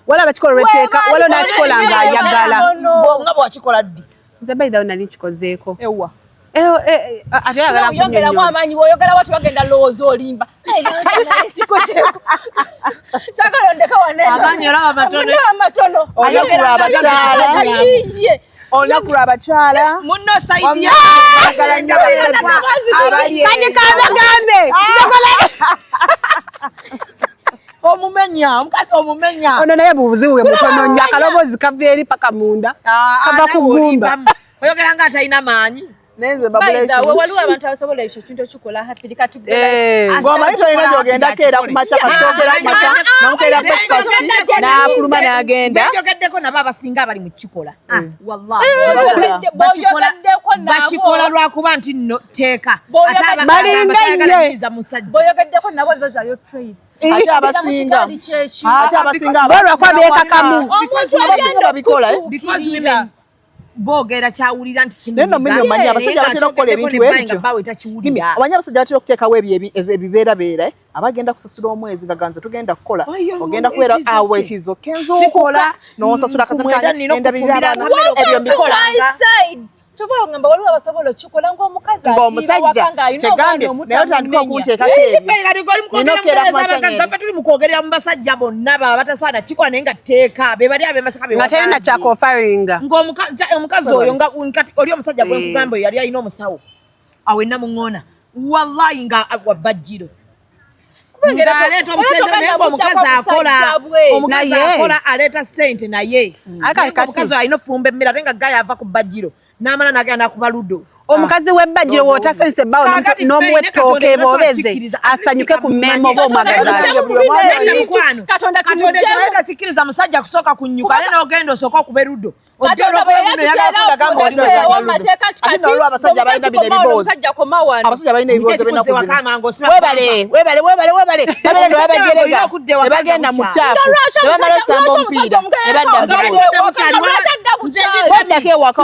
waliwo abakikola olw'etteeka waliwo n'akikola ng'ayagala nga bwakikola ddi nze bayidhawo nali nkikozeeko ewa ate yagala yongeramu amaanyi bw'oyogera wati wagenda lowooza olimba kikozeeko sagala ondeka amaanyi olaba amatono olunaku lw'abakyala olunaku lw'abakyala munno saidi kabagambe omumenya omukazi omumenya ono naye bubuzibu bwe mutono nnyo akaloboozi kava eri paka munda kava ku ggumba oyogera nga atalina maanyi nenze waliwo abantu abasobola ekyo kintu ekikola happily kati ng'omanyi tolina gy'ogenda keera ku makya kasitogera ku makya n'omukeera breakfast n'afuluma n'agenda bajogeddeko nabo abasinga abali mu kikola wallahi bakikola lwakuba nti no teeka bw'oyogeddeko nabo those traits ate abasinga bolwakwa beekakamu abasinga babikola because women boogera kyawulira nti naye nomenya omanyi abasajja batera okukola ebintu ebyo omanyi abasajja batera okuteekawo ebibeerabeera abagenda kusasula omwezi gaganze tugenda kukola ogenda kubeera awo ekizo kenzokola n'osasula akasente endabirira abaana ebyo mbikolanga Kyova ngamba waliwo abasobola okikola ng'omukazi ng'omusajja tegambye naye otandika okunteekako ebyo tuli mukwogerera mu basajja bonna baba batasaana kikola naye nga tteeka be bali abemasaka nga terina kyakofaringa omukazi oyo oli omusajja gwe nkugamba yali alina omusawo awenna muŋŋoona wallahi nga wabajjiro ng'aleeta obusente naye ng'omukazi akola aleeta ssente naye omukazi alina ofumba emmere ate nga gaya ava ku bajjiro n'amala n'agenda nakuba ludo omukazi w'ebbajjiro w'otasanyusa ebbawo n'omuwa ettooke boobeze asanyuke ku mmeeme oba Katonda kikkiriza musajja kusooka kunnyuka ale n'ogenda osooka okuba eruddo abasajja balina ebiboozi nebagenda mu ttaafu nebamala osamba omupiira nebaddako ewaka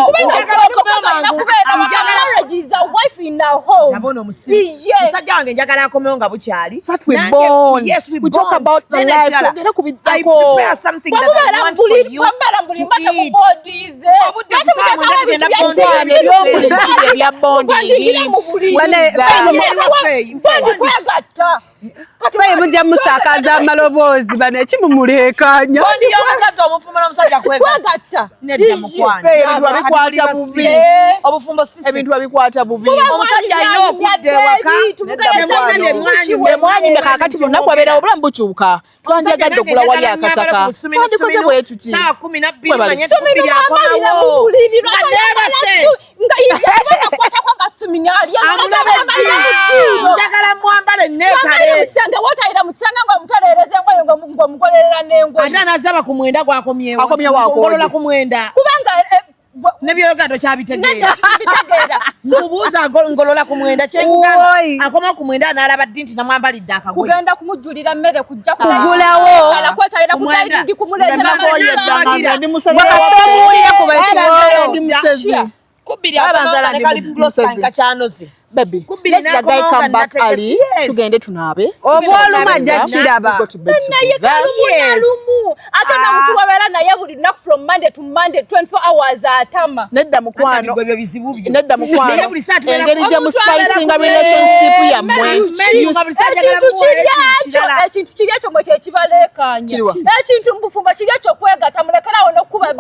nabona omusajja wange njagala akomewo nga bukyali Faye mujja musakaza amaloboozi bano ekimumuleekanya omukazi omufumbo n'omusajja kwegatta nedda mukwano bikwata bubi obufumbo ebintu babikwata bubi omusajja alina okudda ewaka emwanyi nga kakati bonna kwabeerawo obulamu bukyuka twandiyagadde okugula wali akataka twandikoze bwe tuti njagala mwambale neetale ate anazaba ku mwenda gwakomyewo ku mwenda nebyogato kyabitegeera mubuuza ngolola ku mwenda kyekugamba akoma ku mwenda n'alaba ddi nti namwambalidde akagoye kugenda kumujjulira mmere kujja kugulawo kwetayira kutayirindi kumuleetera kubiri abaanzala ne kali blosanka kyanoze baby let the guy come back early tugende tunaabe obwoluma ajja kiraba naye kalumu ate namutu wabeera naye buli lunaku from Monday to Monday 24 hours atama nedda mukwano ebyo bizibu byo nedda mukwano engeri gye muspicinga relationship yammwe ekintu kiri ekyo mwe kyekibaleekanya ekintu mbufumba kiri ekyo kwegatta mulekerawo n'okuba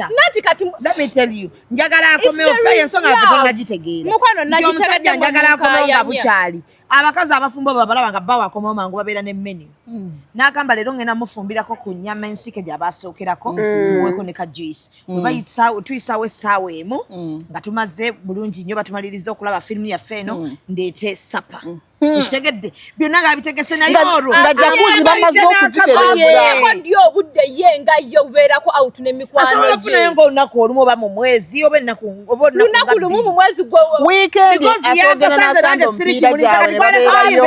nati kati let me tell you njagala akomewo faye ensonga yakutonga gitegeera omusajja njagala akomewo nga bukyali abakazi abafumba babalaba nga bawa akomewo mangu babeera n'emmeni n'agamba leero ngenda mufumbirako ku nnyama ensike gy'abasookerako muweko ne ka juice tuyisaawo essaawa emu nga tumaze bulungi nnyo batumaliriza okulaba firimu yaffe eno ndeete sapa Ishegedde byonna nga bitegese naye olwo nga jakuzi bamaze okugitereza ndi obudde yenga yo ubeerako out n'emikwano gye naye ng'olunaku olumu oba mu mwezi oba ennaku lunaku lumu mu mwezi gwe weekend asogera n'asanga omupiira gyabwe ne babeerayo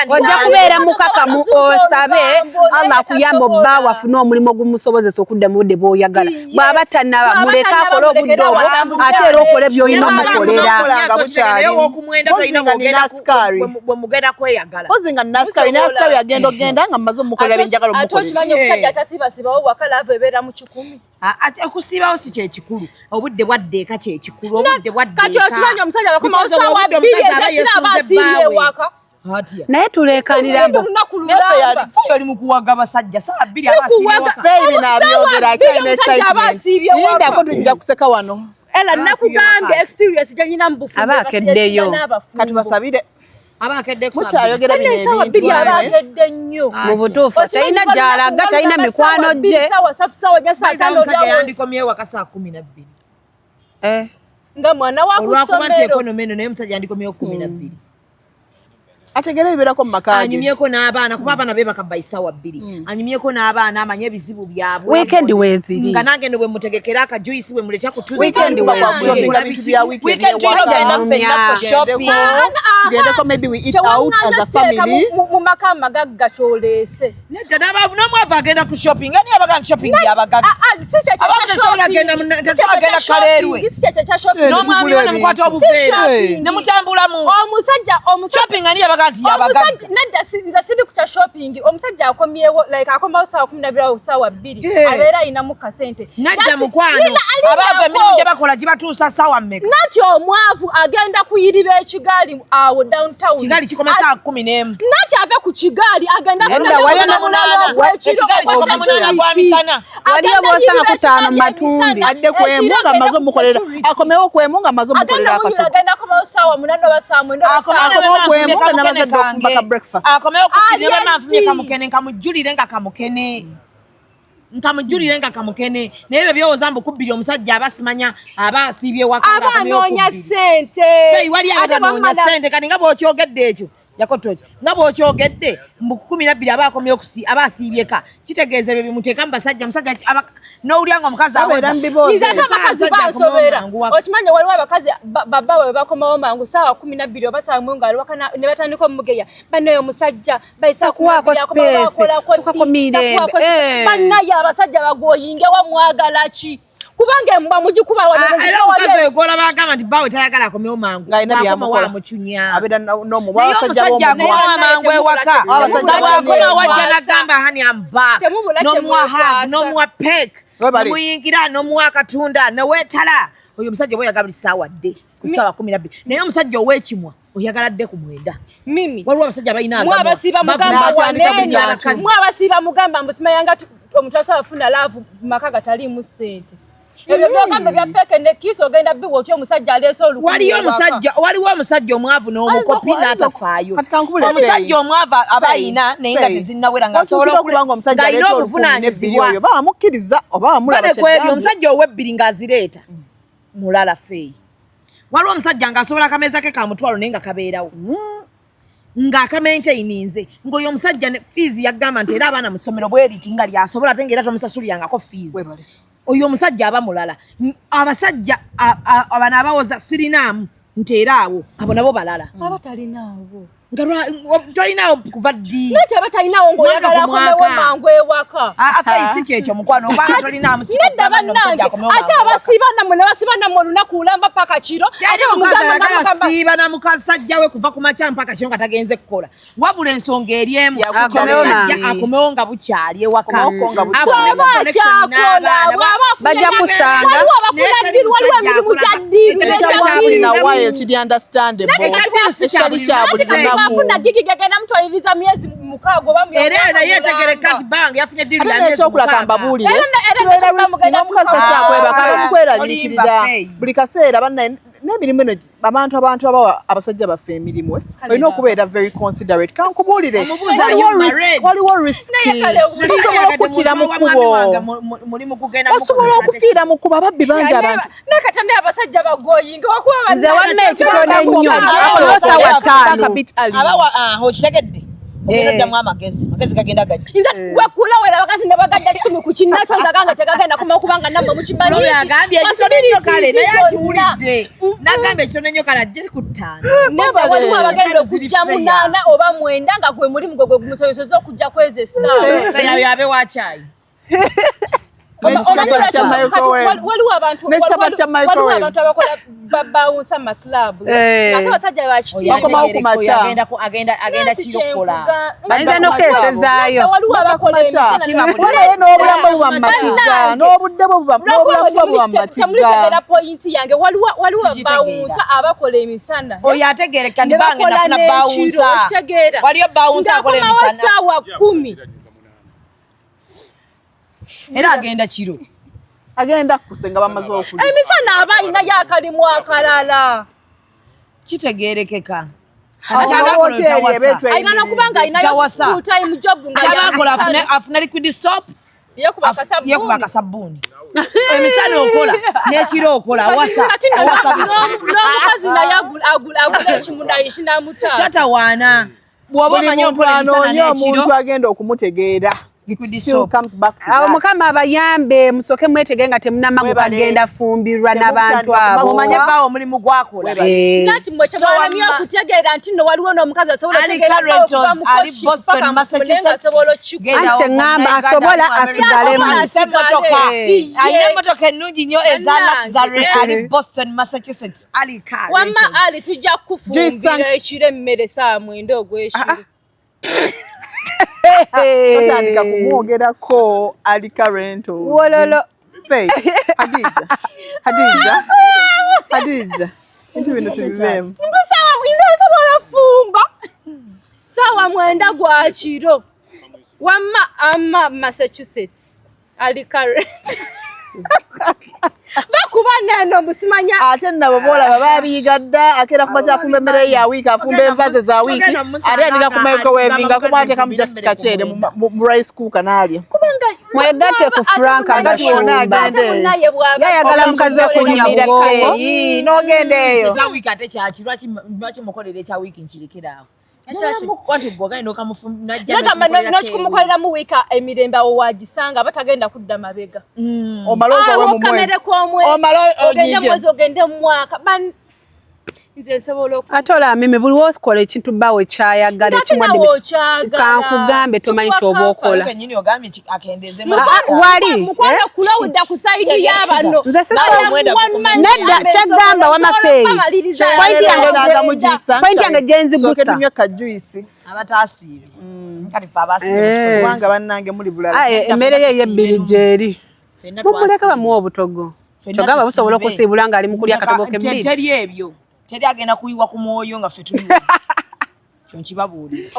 ojja kubeera mukakamu osabe Allah akuyamba obba wafune omulimu ogumusobozesa okudda mu budde bw'oyagala bw'aba tannaba muleke akole obudde obwo ate era okole by'olina omukolera ozinga naskari naskari agenda ogenda nga mmaze omukolera byenjagala omukolera omusajja atasiibasiibawo wakalava ebeera mu 10 okusiibawo si kyekikulu obudde bwaddeeka kyekikulu obudde bwaddeeka kati okimanyi omusajja bakoma osaawa 2 ezekira aba asiibye ewaka naye tuleekanira mbu fayo oli mukuwaga basajja saa 2 abasiibyewafaibinabyogera akyalina excitement yindako tujja kuseka wano Ela nakugambye experience janyina mbufu abakeddeyo kati basabire abakedde kusaba mukyayogera bino ebintu abakedde nnyo mu butuufu talina gy'alaga talina mikwano gye omusajja yandikomyewo waka saa 12 nga mwana wa olwakuba nti ekonomi eno naye omusajja yandikomyewo 12 ategera ebibeerako mu maka ge anyumyeko n'abaana kuba abaana beebaka bayisaawa 2 anyumyeko n'abaana amanye ebizibu byabwe weekend weeziri nga nange bwe mutegekera akajuisi bwe muletya ku weekend tugendeko maybe we eat out as a family mu maka amagagga kyoleese nedda n'omwava agenda ku shopping ani abaga shopping yabagagga tesobagenda kaleerwe n'omwami ono mukwata obuveera ne mutambulamu omusajja shopping ani abaga ganti yabagadde nedda nze siri ku kya shopping omusajja akomyewo like akomawo saawa 12 saawa 2 abeera ayinamu kasente nadda mukwano abaava emirimu gye bakola gye batuusa saawa mmeka nati omwavu agenda kuyiriba ekigaali awo downtown kigaali kikoma saawa 11 nati ave ku kigaali agenda waliyo bosanga kutaano matumbi adde kwemunga maze omukolera akomewo kwemunga maze omukolera akato agenda akomawo saawa 8 oba saawa 9 kwemunga nabaze okufumba ka breakfast akomewo kukulira manfumye kamukene nkamujulire nga kamukene nkamujulire nga kamukene naye ebyo byowooza mbu kubbiri omusajja abasimanya aba asiibye waka abanoonya ssente wali abatanoonya ssente kati nga bw'okyogedde ekyo yakotoki nga bw'okyogedde mu 12 aba akomye aba asiibyeka kitegeeza ebyo bimuteekamu basajja musajja n'owulya nga omukazi abakazi bansobera okimanya waliwo abakazi baba bwe bakomawo mangu saawa 12 oba saawa mu ngalo ne batandika omugeya bannaye omusajja bayisakuwaako bannaye abasajja bagoyinge wamwagala ki kubanga embwa mugikuba era omukazi oyo gola bagamba nti bawe tayagala akomewo mangu wamucunya omusajja akomawo mangu ewaka bwakoma wajja nagamba hani amba n'omuwa hag n'omuwa pek nomuyingira n'omuwa akatunda neweetala oyo omusajja oba oyagala buli saawa dde ku saawa 12 naye omusajja ow'ekimwa oyagala dde ku mwenda waliwo abasajja balina mwabasiiba mugamba mbusimayanga omutwasa abafuna laavu maka gataliimu ssente ebyo byogamba bya peke ne kiso ogenda biwo otyo omusajja aleese olukumi waliwo omusajja omwavu n'omukopi n'atafaayo omusajja omwavu aba ayina naye nga tezinnawera ng'asobola okubanga omusajja aleese olukumi oyo bamukkiriza oba bamulabakyebyo omusajja ow'ebbiri ng'azireeta mulala feeyi waliwo omusajja ng'asobola akameeza ke kamutwalo naye nga kabeerawo ng'akamaintaininze ng'oyo omusajja ne fiizi yagamba nti era abaana mu ssomero bweriti nga lyasobola ate ng'era tomusasulirangako fiizi oyo omusajja aba mulala abasajja abana abawoza sirinaamu nti era awo abo nabo balala abatalinaabo tolinawo kuva ddi nati abatalinawo ng'oyagala akomewo mangu ewaka afeisi kyekyo mukwano obanga tolinaamu nedda bannange ate abasiiba nammwe ne basiiba nammwe olunaku lulamba paka kiro ate omugamba siiba na mukasajja we kuva ku makya mpaka kiro nga tagenze kukola wabula ensonga eri emu akomewo nga bukyali ewaka bajja kusanga waliwo abafuna ddiru waliwo emirimu gya ddiru bafuna gigi gagenda mutwaliriza myezi mukaago era naye etegereka nti bange yafunye ddiru ekyokulaka mbabuulire kibeera risiki n'omukazi tasaakwebaka abamukweraliikirira buli kaseera bannaye n'emirimu eno abantu abawa abasajja baffe emirimu olina okubeera very considerate kankubuulire waliwo risiki osobola okuttira mu kkubo osobola okufiira mu kkubo ababbi bangi abantu nekatane abasajja bagoyinga nze wamma ekitono ennyo olwosa wataano okitegedde ogeddamu amagezi gagenda gaki nze wekulawera abakazi ne bagadda 10 ku kinnato nzaganga tegagenda kuma kubanga nammwe mukimanyi yagambye ekitono kale naye akiwulidde nagambye ekitono nnyo kale ajje ku 5 neba waliwo abagenda okujja 8 oba 9 nga gwe mulimu gwe gumusoyosoza okujja kweza essaawa yayo abe wakyayi waliwo abantu abakola babawunsa maclub ate abasajja bakitiagenda kirokola bayinza n'okeesezaayo waliwo abakola naye n'obulamu buba mu matigga n'obudde n'obulamu buba mu matigga poyinti yange waliwo bawunsa abakola emisana oyo ategereka ndi bange nafuna bawunsa waliyo bawunsa akola emisana saawa 10 era agenda kiro agenda kusenga bamaze okulya emisana aba alina yakalimu akalala kitegerekeka alina nokubanga alinayo full time job nga afuna liquid soap yekuba akasabbuuni emisana okola n'ekiro okola awasa n'omukazi naye agula ekimu naye kinamutaa tatawaana bw'oba omanyi okola emisana n'ekiro omuntu agenda okumutegeera it still comes back to awo that. mukama abayambe musoke mwetege nga temunamagu bagenda fumbirwa n'abantu abo omanye bawo omulimu gwakola nati mwe kyamwalamye okutegeera nti no waliwo n'omukazi asobola ali Boston Massachusetts ante ngamba asobola asigale ayina motoka ennungi nnyo eza luxury ali Boston Massachusetts ali car wamma ali tujja kufumbira ekiro emmere saa mwenda ogw'ekiro totandika kumwogerako ali Karento wololo Hadija nti bino tubiveemu sawa mwiza asobola fumba sawa mwenda gwa kiro wamma ama Massachusetts ali Karento bakuba neno musimanya ate nabo boolaba babiyiga dda akeera kuba kyafumba emmere ya wiiki afumba envaze za wiiki ate andika ku microwavinga kuba atekamu just kaceere mu rice cooker n'alya mwegatte ku Frank agafumba yayagala mukazi okunyumira feeyi n'ogenda eyo za wiiki ate kyaki lwaki mukolera ekya wiiki nkirekerawo n'okikumukolera mu wiika emirembe awo wagisanga batagenda kudda mabega omala kamere ogende mwezi ogende mu mwaka nze nsobola ate olamime buli wokola ekintu bawe kyayagala kankugambe tomanyi kyoba okola wali kulawudda ku saidi y'abano nedda kyagamba wamafeeyi pointi yange gyenzigusa tunywe kajuisi abataasiibye kalifa abasiibye kubanga bannange muli bulala emmere ye yebbiri gyeri mumuleka bamuwa obutogo kyogamba busobola okusiibula ng'ali mu kulya akatogo k'ebbiri teri ebyo teri agenda kuyiwa ku mwoyo nga ffe tuliwo kyonkibabulira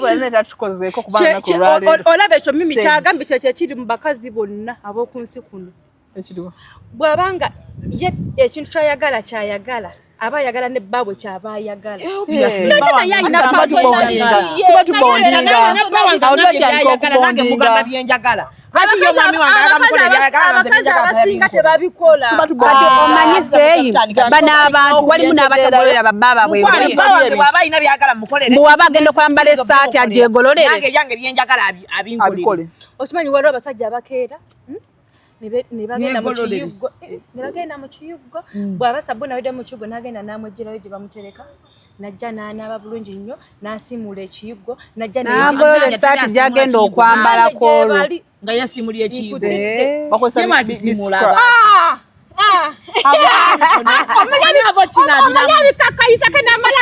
olaba ekyo mimi kyagambe kyekyo ekiri mu bakazi bonna ab'okunsi kuno bw'abanga ye ekintu kyayagala aba ayagala ne babwe kyaba ayagala tuba tubondinga byenjagala lwaki yo mwami wange agamukola ebyayagala abasinga tebabikola kati omanyi feeyi bano abantu walimu n'abatagololera bababa bwebwaba alina byagala mukolere bw'aba agenda okwambala essaati agyegololere nange ebyange byenjagala abinkolere okimanyi waliwo abasajja abakeera ne bagenda mu kiyuggo bw'aba sabbuna awedde mu kiyuggo n'agenda n'amwejjerayo gye bamutereka najja n'anaaba bulungi nnyo n'asiimuula ekiyuggo najja n'agolola essaati gy'agenda okwambalako olwo nga yesimulya ekiyuggo abikakayisa kenamala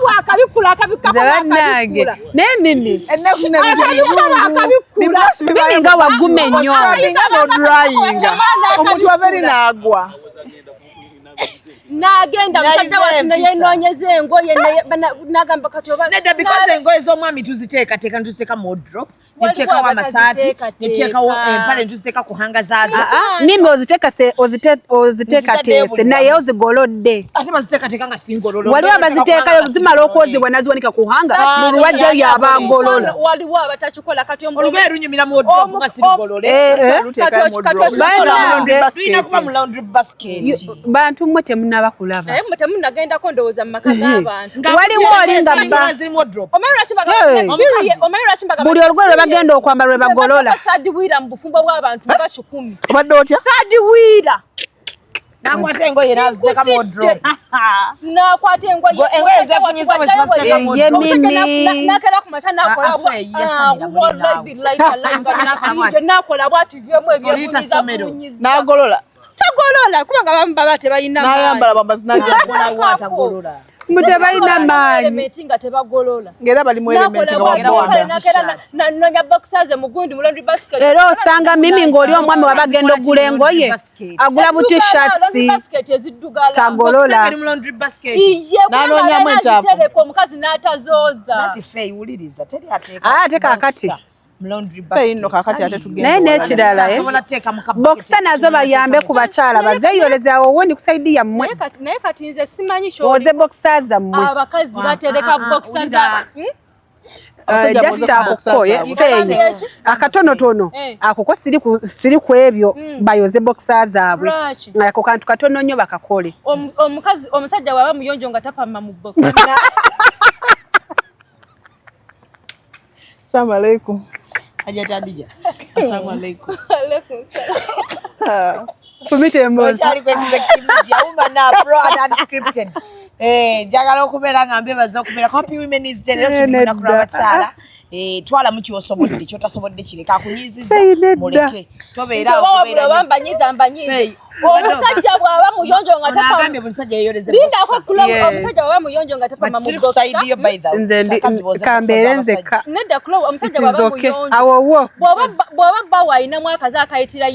n'akabikula bannange naye mimi mimi nga wagguma ennyo omuntu aberi n'agwa n'agenda musajja watu neyenoonyeza engoye n'agamba kati oba nedda because engoye z'omwami tuziteekateeka netuziteeka mu wardrobe netuteekawo amasaati netuteekawo empale netuziteeka ku hanga zaazo mimi oziteeka teese naye ozigolodde ate baziteekateeka nga singololo waliwo abaziteekayo zimala okwozibwa naziwanika ku hanga buli wajja yabagolola waliwo abatakikola kati olugoye lunyumira mu wardrobe nga sirigolole luyina kuba mu laundry basket bantu mmwe temunaba kulaba naye mmwe temunnagendako ndowooza mu maka g'abantu waliwo olinga ziri mu wardrobe buli olugoye lwe bagenda okwambala lwe bagolola saddiwira mu bufumbo bw'abantu nga 10 obadde otya saddiwira nakwata engoye naziteeka mu wardrobe nakwata engoye zefunyisa bwe zibaziteeka mu wardrobe nakera ku mata nakola bwativyemu ebyebunyiza n'agolola tagolola kubanga bamu baba tebalina n'ayambala bambazi n'agolola mutebalina maanyi nga tebagolola ng'era bali mu elementi nonya boxers mugundi mu laundry basket era osanga mimi ng'oli omwami wabagenda ogula engoye agula bu t-shirts eziddugala tagolola n'anoonyamu enkyafu omukazi n'atazooza ate kaakati nno kakati ate tugenda naye n'ekirala bokisa nazo bayambe ku bakyala bazeeyoleze awo wondi kusaidi yammwe naye kati nze simanyi oze bokisa zammwe abakazi batereka bokisa za just akukoye feeyi akatonotono akoko siri ku ebyo bayoze bokisa zaabwe ako kantu katono nnyo bakakole omukazi omusajja waba muyonjo nga tapama mu bokisa Assalamu alaikum. Hajati Adija. Assalamu alaikum. Alaikum salam. Kumite mbozi. Ochali ku executive media woman na pro and unscripted. Jagala okubeera ngambe baza okubeera Happy Women's Day lero tulina kula bakyala. Twala muki osobodde kyotasobodde kireka akunyiziza muleke. Tobeera okubeera bambanyiza. Omusajja bwaba muyonjo nga tapa. Nagambe omusajja yeyoleze. Linda ko kula omusajja bwaba muyonjo nga tapa mamu boxa. Nze kamberenze ka. Nedda kula omusajja bwaba muyonjo. Awowo. Bwaba bawa ayina mwaka za kayitira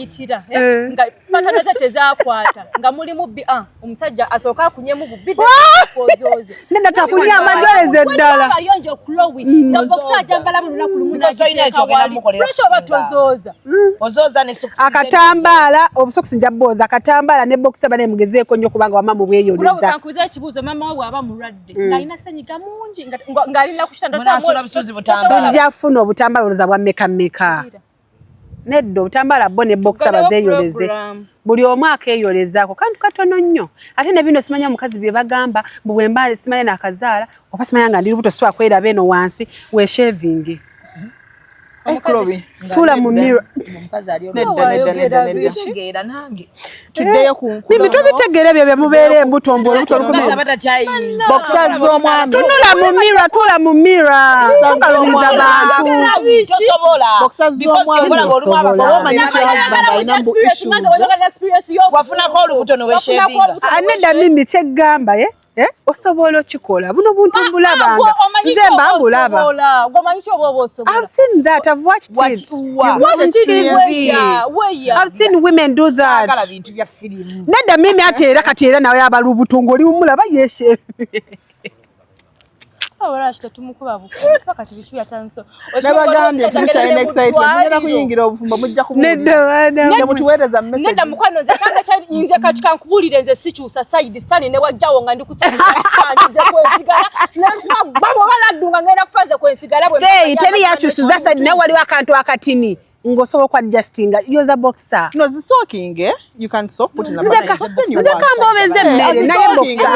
nga patanaza tezakwata nga mulimu omusajja asooka akunyemu bubbi kozoze. Nedda takulya amajoleze ddala. Bayonjo Chloe nga boxa jambala lunaku lumu tozoza. Ozoza ne socks. Akatambala obusokisi njabboza akatambala ne boxa bane mugezeeko nnyo kubanga wamamu bweyoleza. Kulwa kankuza ekibuuzo mama wawe aba mulwadde ng'alina senyiga mungi ng'alina kushitanda butambala. Tujja kufuna obutambala oloza bwa mmeka. Nedda obutambala bo ne boxa bazeeyoleze. Buli omu akeeyolezaako kantu katono nnyo. Ate ne bino simanya omukazi bye bagamba bwe mbale simanya n'akazaala oba simanya nga ndi lubuto swa kwera beno wansi we shaving. Tula mu mirror. Omukazi ali nedda. Tegeera nange. Tuddeyo ku nkulo. Bibi tubitegeera bye mubeere embuto mbu olubuto Omukazi abatakyayinza. Boxers z'omwami. Tula mu mirror. Tokalumiza bantu. Tosobola. Boxers z'omwami. Omanyi husband alina mbu issue. Wafunako olubuto noweshevinga. Nedda mimi kyeggamba osobola okikola buno buntu mbulabanga nze mbambulaba. I've seen that. I've watched it. I've seen women do that. Nedda mimi ate era kati era nawe abalubuto ng'oli mumulaba yeshe. Nabagambye temukyalina excitement mugenda kuyingira obufumbo mujja kubuulira mutuweereza mu message. Nedda mukwano nze kyanga kyayinze kati kankubuulire nze sikyusa side stand ne wajjawo nga ndi kusanze kwensigala babo baladunga ngenda kufaze kwensigala bwe teri yakyusiza side naye waliwo akantu akatini ngosobola kwa adjustinga yoza boxer. No, the soaking, you can soak, put in a Nze kamba obeze mmere naye boxer.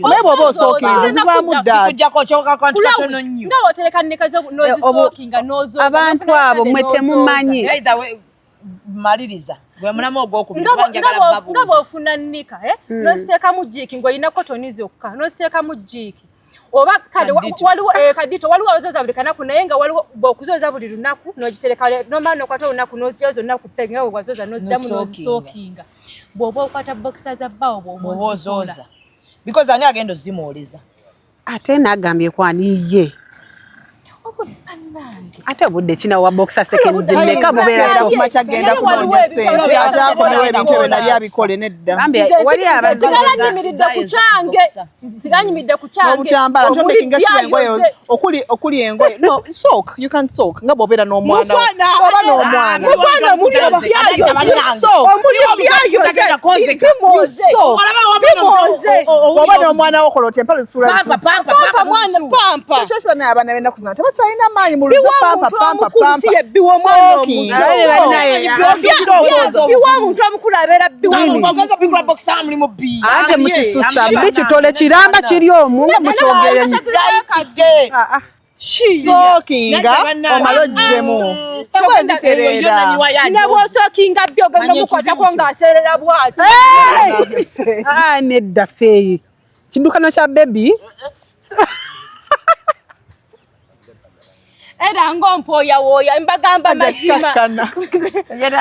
Olebo soaking, ziva mudda. Kujjako kyoka kantu katono nnyo. Nga otereka nekaze nozi soaking nozo. Abantu abo mwete mumanyi. Either way maliriza. Gwe mulamu ogwokubiri nga bw'ofuna nnika n'oziteeka mu jjiiki ng'olina kotoni zokka n'oziteeka mu jjiiki oba kale waliwo kadito waliwo abazooza buli kanaku naye nga waliwo bw'okuzooza buli lunaku n'ogitereka nomala n'okwata olunaku n'ozityoza olunaku pege nga bw'ozooza n'oziddamu n'ozisookinga bw'oba okwata bokisa za bbaawo bw'oba ozooza because ani agenda ozimuwuliza ate n'agambye kwaniye ate obudde kina wa boxer second zimeka bubeera so much agenda kunoonya ssente ate akomewo ebintu ebyo nali abikole nedda wali siganyimidde ku kyange obutambala tomekinga shiba engoye okuli engoye no soak you can soak nga bw'obeera n'omwana oba n'omwana oba n'omwana wo okola otya empale zisuula ekyo kiba naye abaana b'ennaku zino tebakyalina maanyi mu luze pampa omuntu omukulu abeera ate mukisusa bikitole kiramba kiri omu nga mukyogere sookinga omala oggemu engoye zitereera ne bw'osookinga byo ogenda mukwatako ng'aseerera bw'ati nedda feeyi kiddukano kya bebi era ng'ompooyawooya mbagamba mazima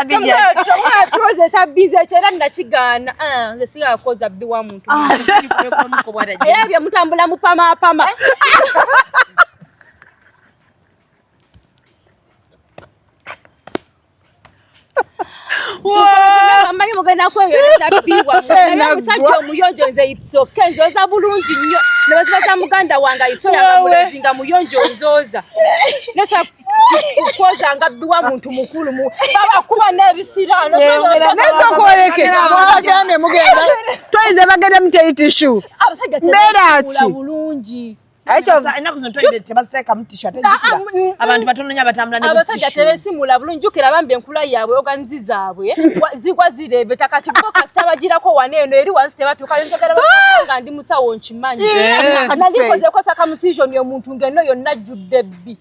tomwakozesa bize ekyo era nakigaana nze sigakoza bbi wa muntu ebyo mutambula mupamapama mmanyi mugenda kweyoleza bbiwa naye omusajja omuyonjo nze itsoke nzooza bulungi nnyo ne bazibaza muganda wange ayisoyanga nga muyonjo nzooza nesa kwoza nga bbiwa muntu mukulu babakuba n'ebisiraano nesokowolekera mugenda toyize bagenda muteyitishu abasajja mbeeraki bulungi ennaku zino toilet tebaseeka mu t-shirt abantu batono nnyo abatambula ne abasajja tebesimula bulungi jjukira bambi enkula yaabwe oganizi zaabwe zigwa zireebeta kati bo kasita bagirako wano eno eri wansi tebatuuka njagala nga ndi musawo nkimanyi nalikozeeko sakamusisioni omuntu ng'eno yonna ajjudde bbi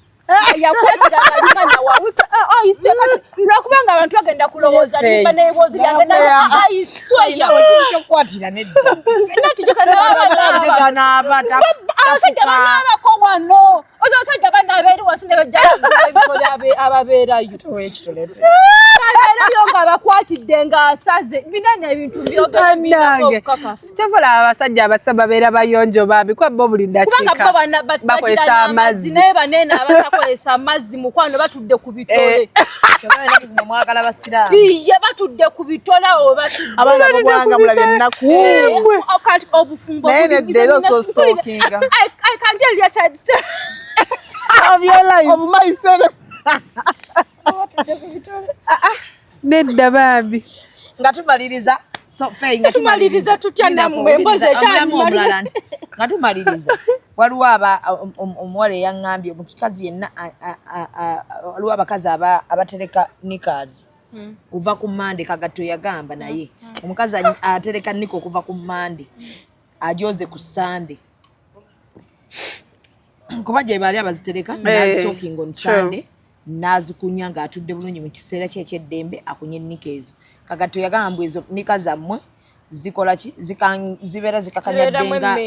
yakwetera alimanya wawika ayiswe kati lwakubanga abantu bagenda kulowooza nimba n'eboozi lyagenda ayiswe kyokwatira nedda nati abasajja banaabako wano oza abasajja banaaba eri wansi ne bajja ebitole ababeerayo abeerayo ng'abakwatidde ng'asaze binene ebintu byogekakakafu kyovola abasajja abasa babeera bayonjo bambi kuba bo buli ddakiika bakozesa amazzi naye banene abatakozesa amazzi mukwano batudde ku bitole mwagala basiraamu iye batudde ku bitole awo batudde abaana bobwanga mulabye ennaku kati obufumbo naye neddera ososookinga I can tell you a sad story of your life of myself nedda bambi nga tumaliriza nga tumaliriza tutya nammwe mboze omulala nti nga tumaliriza waliwo omuwala eyaŋŋambye omukazi yenna waliwo abakazi abatereka nikazi kuva ku mande Kagato yagamba naye omukazi atereka nika okuva ku mande ajoze ku sande kuba gye baali abazitereka nazisokinga on Sunday nazikunya ng'atudde bulungi mu kiseera kye eky'eddembe akunye nika ezo Kagato yagamba ezo nika zammwe zikola ki zibeera zikakanyaddenga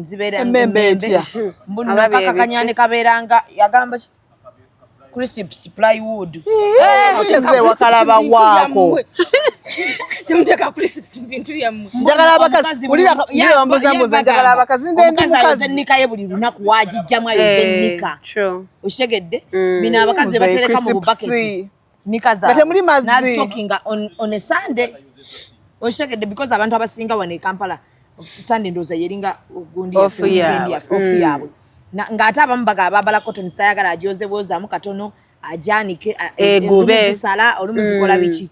zibeera emmembe etya mbuno kakakanyane kabeeranga yagamba ki crisps plywood nze wakalaba waako temuteka crisps bintu yammwe njagala abakazi ulira bambuzambuza njagala abakazi ndendi mukazi nika ye buli lunaku wagijjamu ayoze nika oshegedde bino abakazi batereka mu bubaketi nika zaabwe nazisokinga on a Sunday oshegedde because abantu abasinga wane Kampala Sunday ndoza yeringa gundi ofu yaabwe ng'ate abamu bagabala cotton sayagala ajoze bozaamu katono ajanike sala olumuzikola biki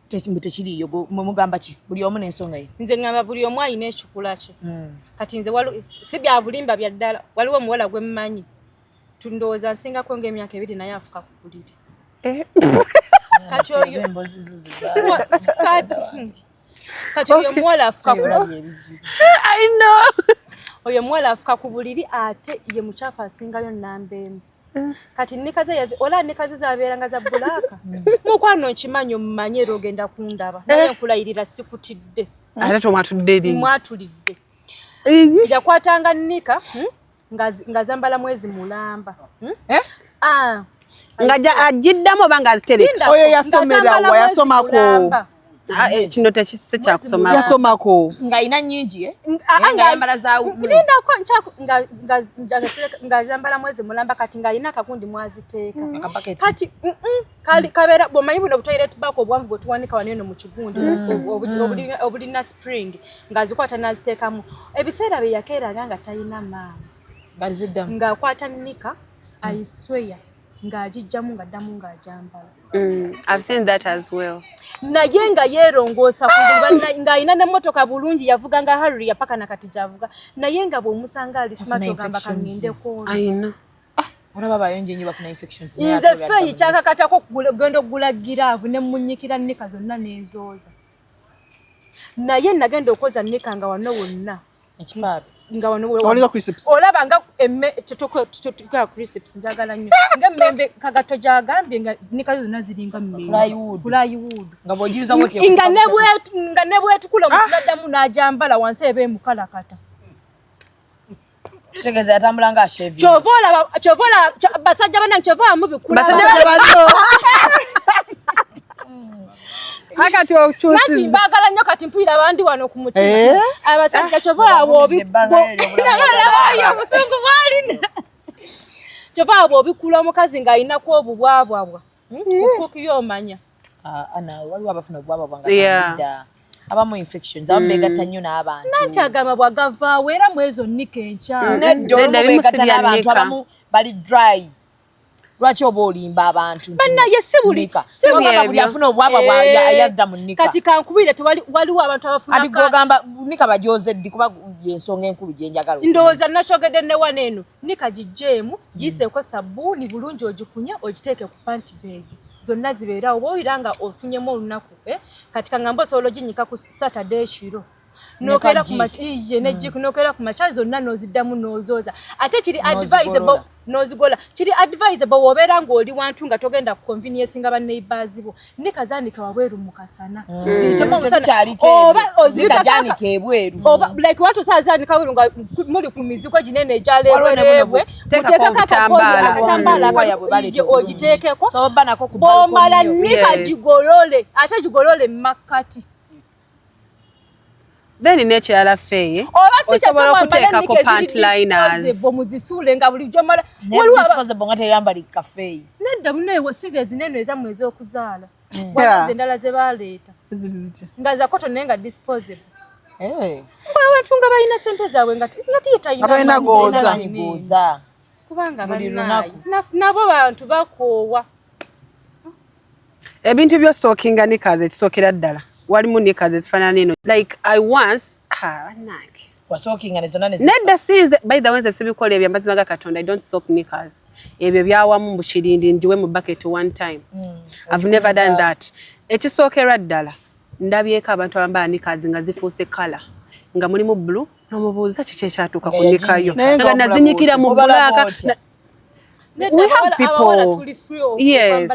tekiriyo mugamba ki buli omu n'ensonga ye nze ngamba buli omu ayina ekikula kye kati nze si bya bulimba bya ddala waliwo omuwala gwe mmanyi tundowooza nsingako ng'emyaka 2 naye afuka ku buliri kati oyo kati oyo omuwala afuka ku oyo omuwala afuka ku buliri ate ye mukyafu asingayo nnamba emu kati nikaze ola nikaze zabeeranga za bbulaaka mukwano nkimanyi omumanye era ogenda kundaba naye nkulayirira sikutidde ate tomwatudde eri mwatulidde yakwatanga nika nga zambala mwezi mulamba nga agiddamu oba nga azitereka oyo yasomera wa yasomako kino tekisse kyakusoma yasomako nga ina nyingi ngayambala nga zambala mwezi mulamba kati nga alina akakundi mwaziteeka kati kabeera bwomanyi buno butoilet back obwanvu bwe tuwanika wano eno mu kigundi obulina spring ng'azikwata n'aziteekamu ebiseera bye yakeeranga nga talina maani ng'akwata nika ayisweya ng'agijjamu ng'addamu ng'ajambala. I've seen that as well. Naye nga yeerongoosa ng'alina n'emmotoka bulungi yavuga nga Harry yapaka na kati gy'avuga naye nga bw'omusanga ali smart ogamba kaŋŋendeko. Ayina. Olaba bayonje nnyo bafuna infections. Nze feeyi kyakakatako genda okugula giraavu ne mmunnyikira nnika zonna n'enzooza. Naye nagenda okoza nnika nga wano wonna. Ekipaapi. Nga wano olaba crisps olaba nga tutoka crisps njagala nnyo nga mmembe Kagato gyagambye nga nikazo zonna ziringa mmembe plywood nga bw'ogiuza wote nga ne bwetukula omutudaddamu n'ajambala wansi eba emukalakata kitegeeza yatambula nga ashevi kyovola basajja banange kyova mubikula basajja bano akati okyusiza nati mbagala nnyo kati mpulira abandi wano ku mutima abasajja kyova obusungu bwalina kyova obikula omukazi ng'alinako obubwabwabwa kukyomanya waliwo abafuna obubwabwabwa nga abamu infections abamu beegatta nnyo n'abantu nanti agamba bwagavaawo era mu ezo nnika enkyamu nedda olumu beegatta n'abantu abamu bali dry lwaki oba olimba abantu bannaye si buli buli afuna obwabwa yadda mu nnika kati kankubire waliwo abantu abafuna ati gwogamba nika bajoze ddi kuba yensonga enkulu gye njagala ndowooza nakyogedde ne wano eno nika gijjeemu giyiseeko sabbuuni bulungi ogikunya ogiteeke ku panty bag zonna zibeerawo oba oyira nga ofunyemu olunaku kati kangamba osobola oginnyika ku Saturday ekiro nokera ku machi ne jik nokera ku machi zonna noziddamu nozoza ate kiri advisable nozigola kiri advisable wobera ngoli wantu nga togenda ku convenience nga ba neighbors bo ne kazanika wabweru mukasana zitemo musana oba ozikajanike ebweru oba like watu sazanika wabweru nga muri ku miziko ginene jaleebwe muteka katambala ogitekeko so bana ko ku bomala nika jigolole ate jigolole makati then nature ala feye osobola okuteeka ko pant liners bo muzisule nga buli jomala waliwo disposable ngate yambali cafe nedda munewe size zinene za mwezi okuzaala waliwo endala ze baleeta nga za cotton nenga disposable abantu nga balina sente zaabwe nga tiyina goza kubanga nabo bantu bakoowa ebintu byosookinga nikaze kisookera ddala walimu nikaze zifaanana eno like I once wasookinga nezonna nedda siize by the way nze sibikola ebyo amazima ga Katonda I don't soak knickers ebyo byawamu mu kirindi njiwe mu bucket one time I've never done that ekisookerwa ddala ndabyeko abantu abambala knickers nga zifuuse kala nga mulimu blue nomubuuza kiki ekyatuuka ku nikayo nga nazinyikira mu bulaka we have people yes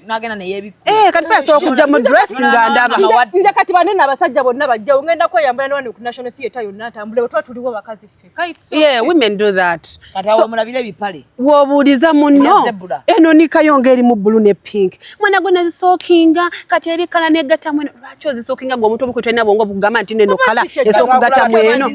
nagenda neyebiku kati fe asobola kujja mu dress nga ndaba nze kati banene abasajja bonna bajjawo ngenda kweyambula ne wano ku National Theatre yonna atambule bwe tuliwo bakazi ffe women do that kati awo mulabire ebipale wobuuliza munno eno nikayo ngeri mu blue ne pink mwana gwe nazisookinga kati eri kala negata mweno lwaki ozisookinga gwe omuntu omukwe tulina bwongo bugamba nti neno kala esookugata mweno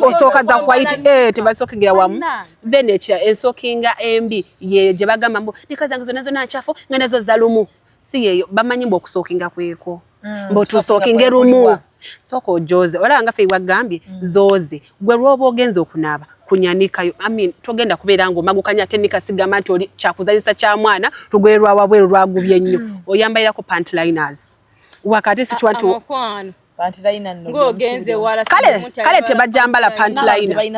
osooka za white tebasookingira wamu then ensookinga embi ye gye bagamba mbu nikaza zonna zonna nchafu nga nazo za lumu si yeyo bamanyi mbu okusookinga kweko mbu tusookinge lumu soko ojoze olanga fe wagambye zoze gwe lwoba ogenza okunaaba kunyanikayo togenda kubeera ngo magukanya tenika sigama nti oli kyakuzalisa kya mwana lugwerwa wabweru lwagubye ennyo oyambalirako pant liners wakati situantu kale tebajambala pant liner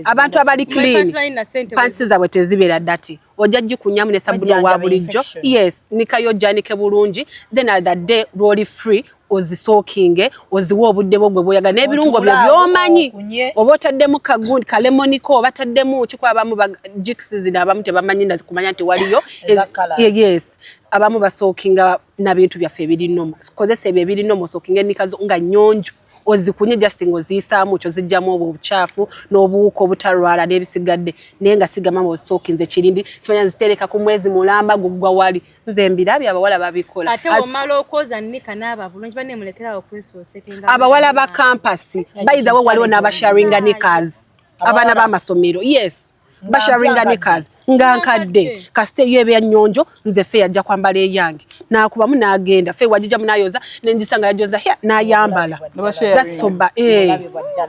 abantu abali clean pants zaabwe tezibeera dati ojja gikunyamu ne sabuni wa bulijjo yes nikayo janike bulungi then other day lwoli free ozisookinge oziwa obudde bwogwe bwoyaga n'ebirungo byo byomanyi oba otaddemu kagundi kalemoniko oba taddemu kikwabamu jiks zino abamu tebamanyi ndazi kumanya nti waliyo yes abamu basookinga na bintu byaffe ebirinomo kozesa ebyo ebirinomo osookinga nikazo nga nnyonjo ozikunye just ng'oziyisaamu kyo zijjamu obucaafu n'obuwuka obutalwala n'ebisigadde naye nga sigama osookinze kirindi simanya nzitereka ku mwezi mulamba guggwa wali nze mbirabye abawala babikola ate omala okwoza nnika n'aba bulungi banne mulekerawo kwesoosekenga abawala ba kampasi by the way waliwo n'abasharinga nickers abaana b'amasomero yes basharinga nickers nga nkadde kasite yebe ya nnyonjo nze fe yajja kwambala eyange nakubamu n'agenda fe wajija munayoza nenjisanga yajoza hya n'ayambala that's so bad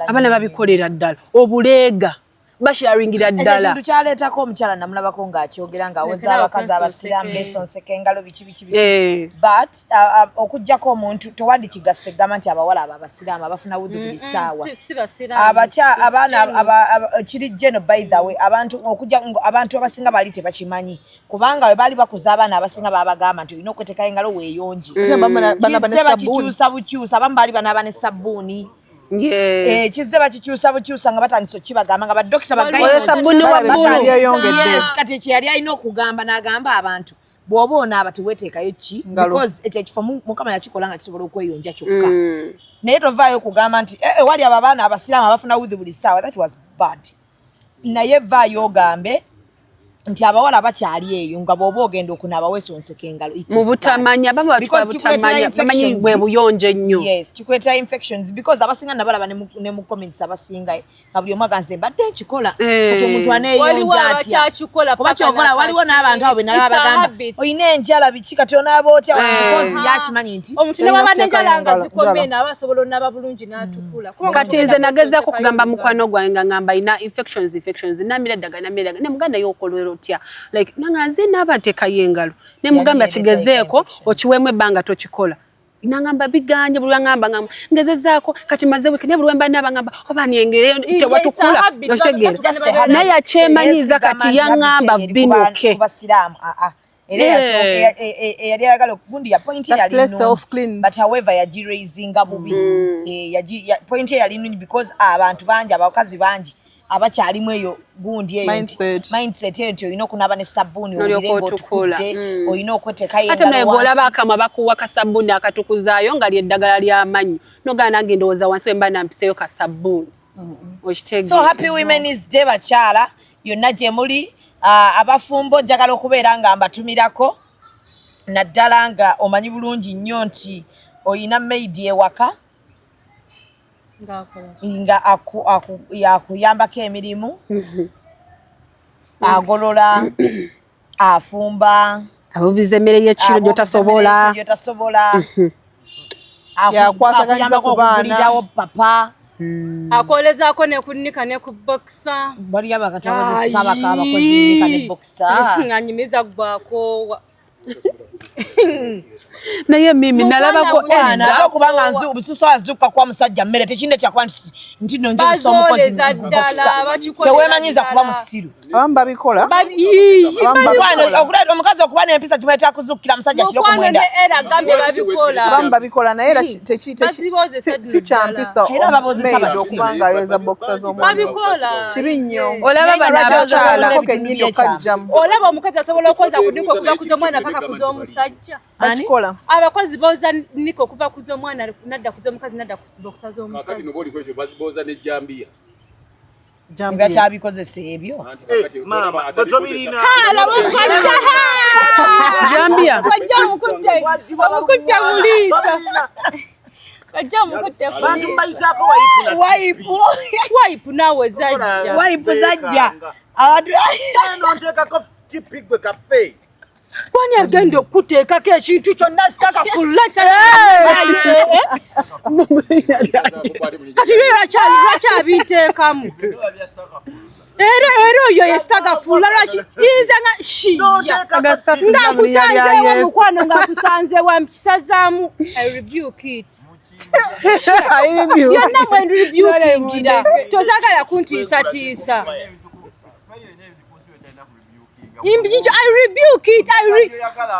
abana babikolera ddala obuleega basharingira ddala ekintu kyaleetako omukyala namulabako ng'akyogera ng'awoza abakazi abasiraamu besonseka engalo biki but okuggyako omuntu tewandi kigasse gamba nti abawala abo abasiraamu abafuna wudhu buli ssaawa abaana kiri geno by the way abantu abasinga baali tebakimanyi kubanga we baali bakuza abaana abasinga babagamba nti olina okweteekayo engalo weeyonje kizze bakikyusa bukyusa abamu baali banaaba ne sabbuuni kizze bakikyusa bukyusa nga batandise okibagamba nga badokita kati ekyeyali alina okugamba n'agamba abantu bw'oba onaaba teweeteekayo ki because ekyo ekifo mukama yakikola nga kisobola okweyonja kyokka naye tovaayo okugamba nti wali abo abaana abasiraamu abafuna wudhu buli ssaawa that was bad naye vaayo ogambe nti abawala bakyali eyo nga bw'oba ogenda okunaaba weesonseka engalo mu butamanya bamanyi bwe buyonjo ennyo yes kikweta infections because abasinga nabalaba ne mu comments abasinga nga buli omu aganze mbadde nkikola kati omuntu aneeyonja atya kuba kyokola waliwo n'abantu abo benalaba bagamba olina enjala biki kati onaaba otya because yakimanyi nti omuntu ne baba n'enjala nga zikomena aba asobola onaaba bulungi n'atukula kati nze nagezaako kugamba mukwano gwange nga ngamba ina infections namira ddagala ne muganda y'okolwera otya like nangaze nabateka yengalo ne mugamba kigezeeko okiwemu ebbanga tokikola nangamba biganje buli ngamba ngezezaako kati maze wiki ne buli mbana ngamba oba niengere tewatukula otegera naye akyemanyiza kati yangamba binuke basiraamu era yali ayagala gundi ya point yali but however yagirazinga bubi point yali nungi because abantu bangi abakazi bangi abakyalimu eyo gundi eyo mindset eyo olina okunaba ne sabbuuni olirenga otukudde olina okweteekayo ate naye golaba akama bakuwa kasabbuuni akatukuzaayo nga lyeddagala ly'amannyo nogana nange ndowooza wansi wemba nampiseeyo kasabbuuni okitegeera. So happy women's day bakyala yonna gye muli abafumbo njagala okubeera nga mbatumirako naddala nga omanyi bulungi nnyo nti oyina maidi ewaka nga yakuyambako emirimu agolola afumba abubiza emmere y'ekiro gyotasobola yakwasaganyiriza ku baana papa akolezaako ne kunika ne ku boxa bali abakatwabaza abakozi nika ne boxa nganyimiza gwako naye mimi nalabako enza kubanga nzi obususu azuka kwa musajja mmere tekinde kyakwa nti nonjeza omukozi tewemanyiza kuba musiru abamu babikola omukazi okuba n'empisa kimweta kuzukira musajja kiro ku mwenda abamu babikola naye era si kyampisa omumeidi okubanga ayoza bokisa z'omwana kibi nnyo olaba banabakyala kennyini okajjamu olaba omukazi asobola okwoza kunika okuva ku z'omwana paka ku z'omusajja bakikola abakozi booza nika okuva ku z'omwana nadda ku z'omukazi nadda ku bokisa z'omusajja booza n'ejjambiya nga kyabikozesa ebyo maama tobirina jambia wajja omukutte muliisa wajja omukutte bantu mbayisaako waipu naawe zajja waipu zajja nonteekako tipigwe kaffe kwani agenda okuteekako ekintu kyonna zitakafulla kati lwakyabinteekamu era oyo yesitagafulla lwaki yinza nga shiya ngaakusanzeewo mukwano ngaakusanzeewo mukisazaamu I rebuke it byonna mwe nrebukingira tozaagala kuntiisatiisa I rebuke it.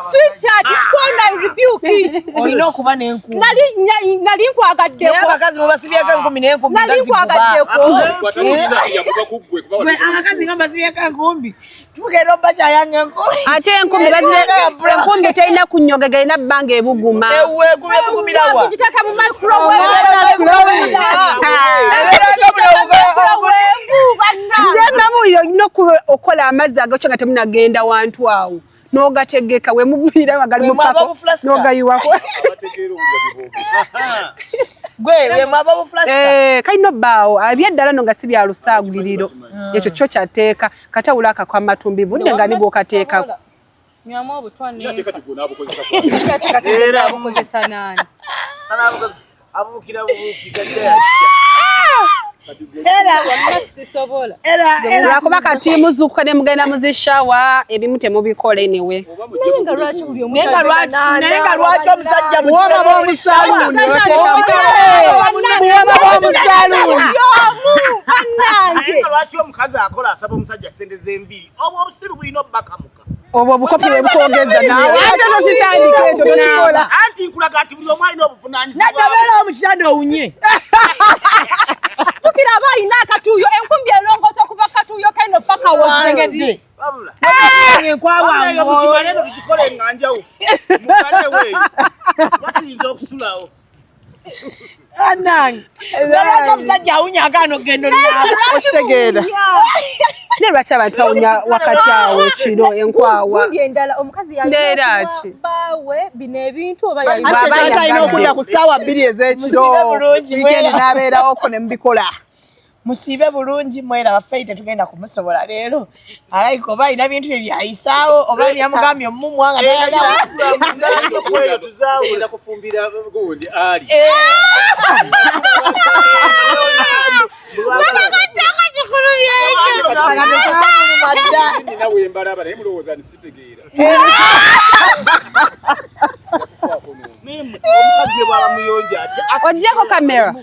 Sweetheart, I rebuke it. Oyina okuba n'enkumbi. Nali nkwagadde ko. Abakazi mubasibyeko enkumi n'enkumbi nali nkwagadde ko. Gwe abakazi nga mbasibyeko enkumbi. Tugenda obbakyayanga enkumbi. Ate enkumbi enkumbi terina kunyogega erina bbanga ebuguma. Ewe kuba ebugumira wa. Gitaka mu microwave. Olina okukola amazzi agakyo nga temunagenda wantu awo n'ogategeka we muvuyira wagali mupako n'ogayiwako gwe mwaba buflasika kalina obbaawo ebyeddala no nga si bya lusaaguliriro ekyo kyo kyateeka katawula akakwa matumbi budde nga nigwokateekako nywamu obutwane abukozesa nani abukira bubukiza lwakuba kati muzuukuka ne mugenda muzishawa ebimu temubikola enewe naye nga lwaki buli omuntu naye nga lwaki omusajja muwama b'omusaluuni lwaki omukazi akola asaba omusajja sente z'enviri obwo obusiru bulina obbakamuka obwo obukopi bwe bukwogeza nawe ate tokitandika ekyo tokikola anti nkulaga ati buli omu alina obuvunaanyizibwa nadabeera omukitanda owunye tukira abalina akatuuyo enkumbi erongoosa okuva katuuyo keno paka wangedde mukimaleeno tukikole enganjawo mukaleweeyo batuyinza okusulawo anange lwaki omusajja awunya akaano gendo okitegeera naye lwaki abantu bawunya wakati awo ekiro enkwawa endala omukazi yabaawe bino ebintu oba alina okudda ku ssaawa 2 ez'ekiro wikendi n'abeerawoko ne mubikola musiibe bulungi mwera baffe tetugenda kumusobola leero alayika oba alina bintu bye byayisaawo oba yamugambye omumwa nga tayagala tuzaawula kufumbira gundi ali nawe mbalaba naye mulowooza nisitegeera omukazi gwe bwaba muyonja ati ojjako kamera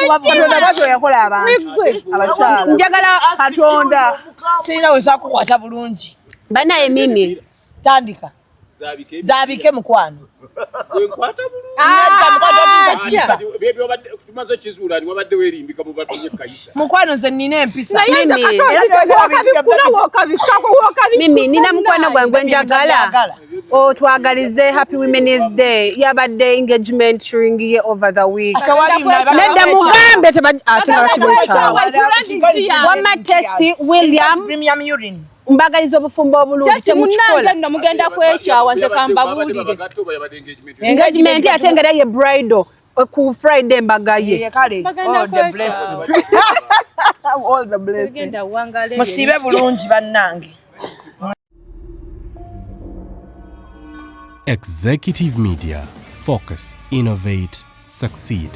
katonda bwati oyakola abantu abakyala njagala katonda sirina wezakukwata bulungi Banaye Mimi. Tandika. Zabike mukwano. Wenkwata bulu. Tumaze kizulani wabadde werimbika mu batunye kayisa. Mukwano nze nina empisa. Mimi nina mukwano gwange njagala. Twagalize Happy Women's Day. Yabadde engagement ring ye over the week. Nedda mugambe tebakibucha. Wama Tessie William Premium urine. Mbagaliza obufumbo obulungi temuchikola. Nno mugenda kweshawa nze kambabulire. Engagement atengera ye bridal ku Friday mbagaye. Oh, the blessing. All the blessing. Musibe bulungi bannange. Executive Media. Focus, innovate, succeed.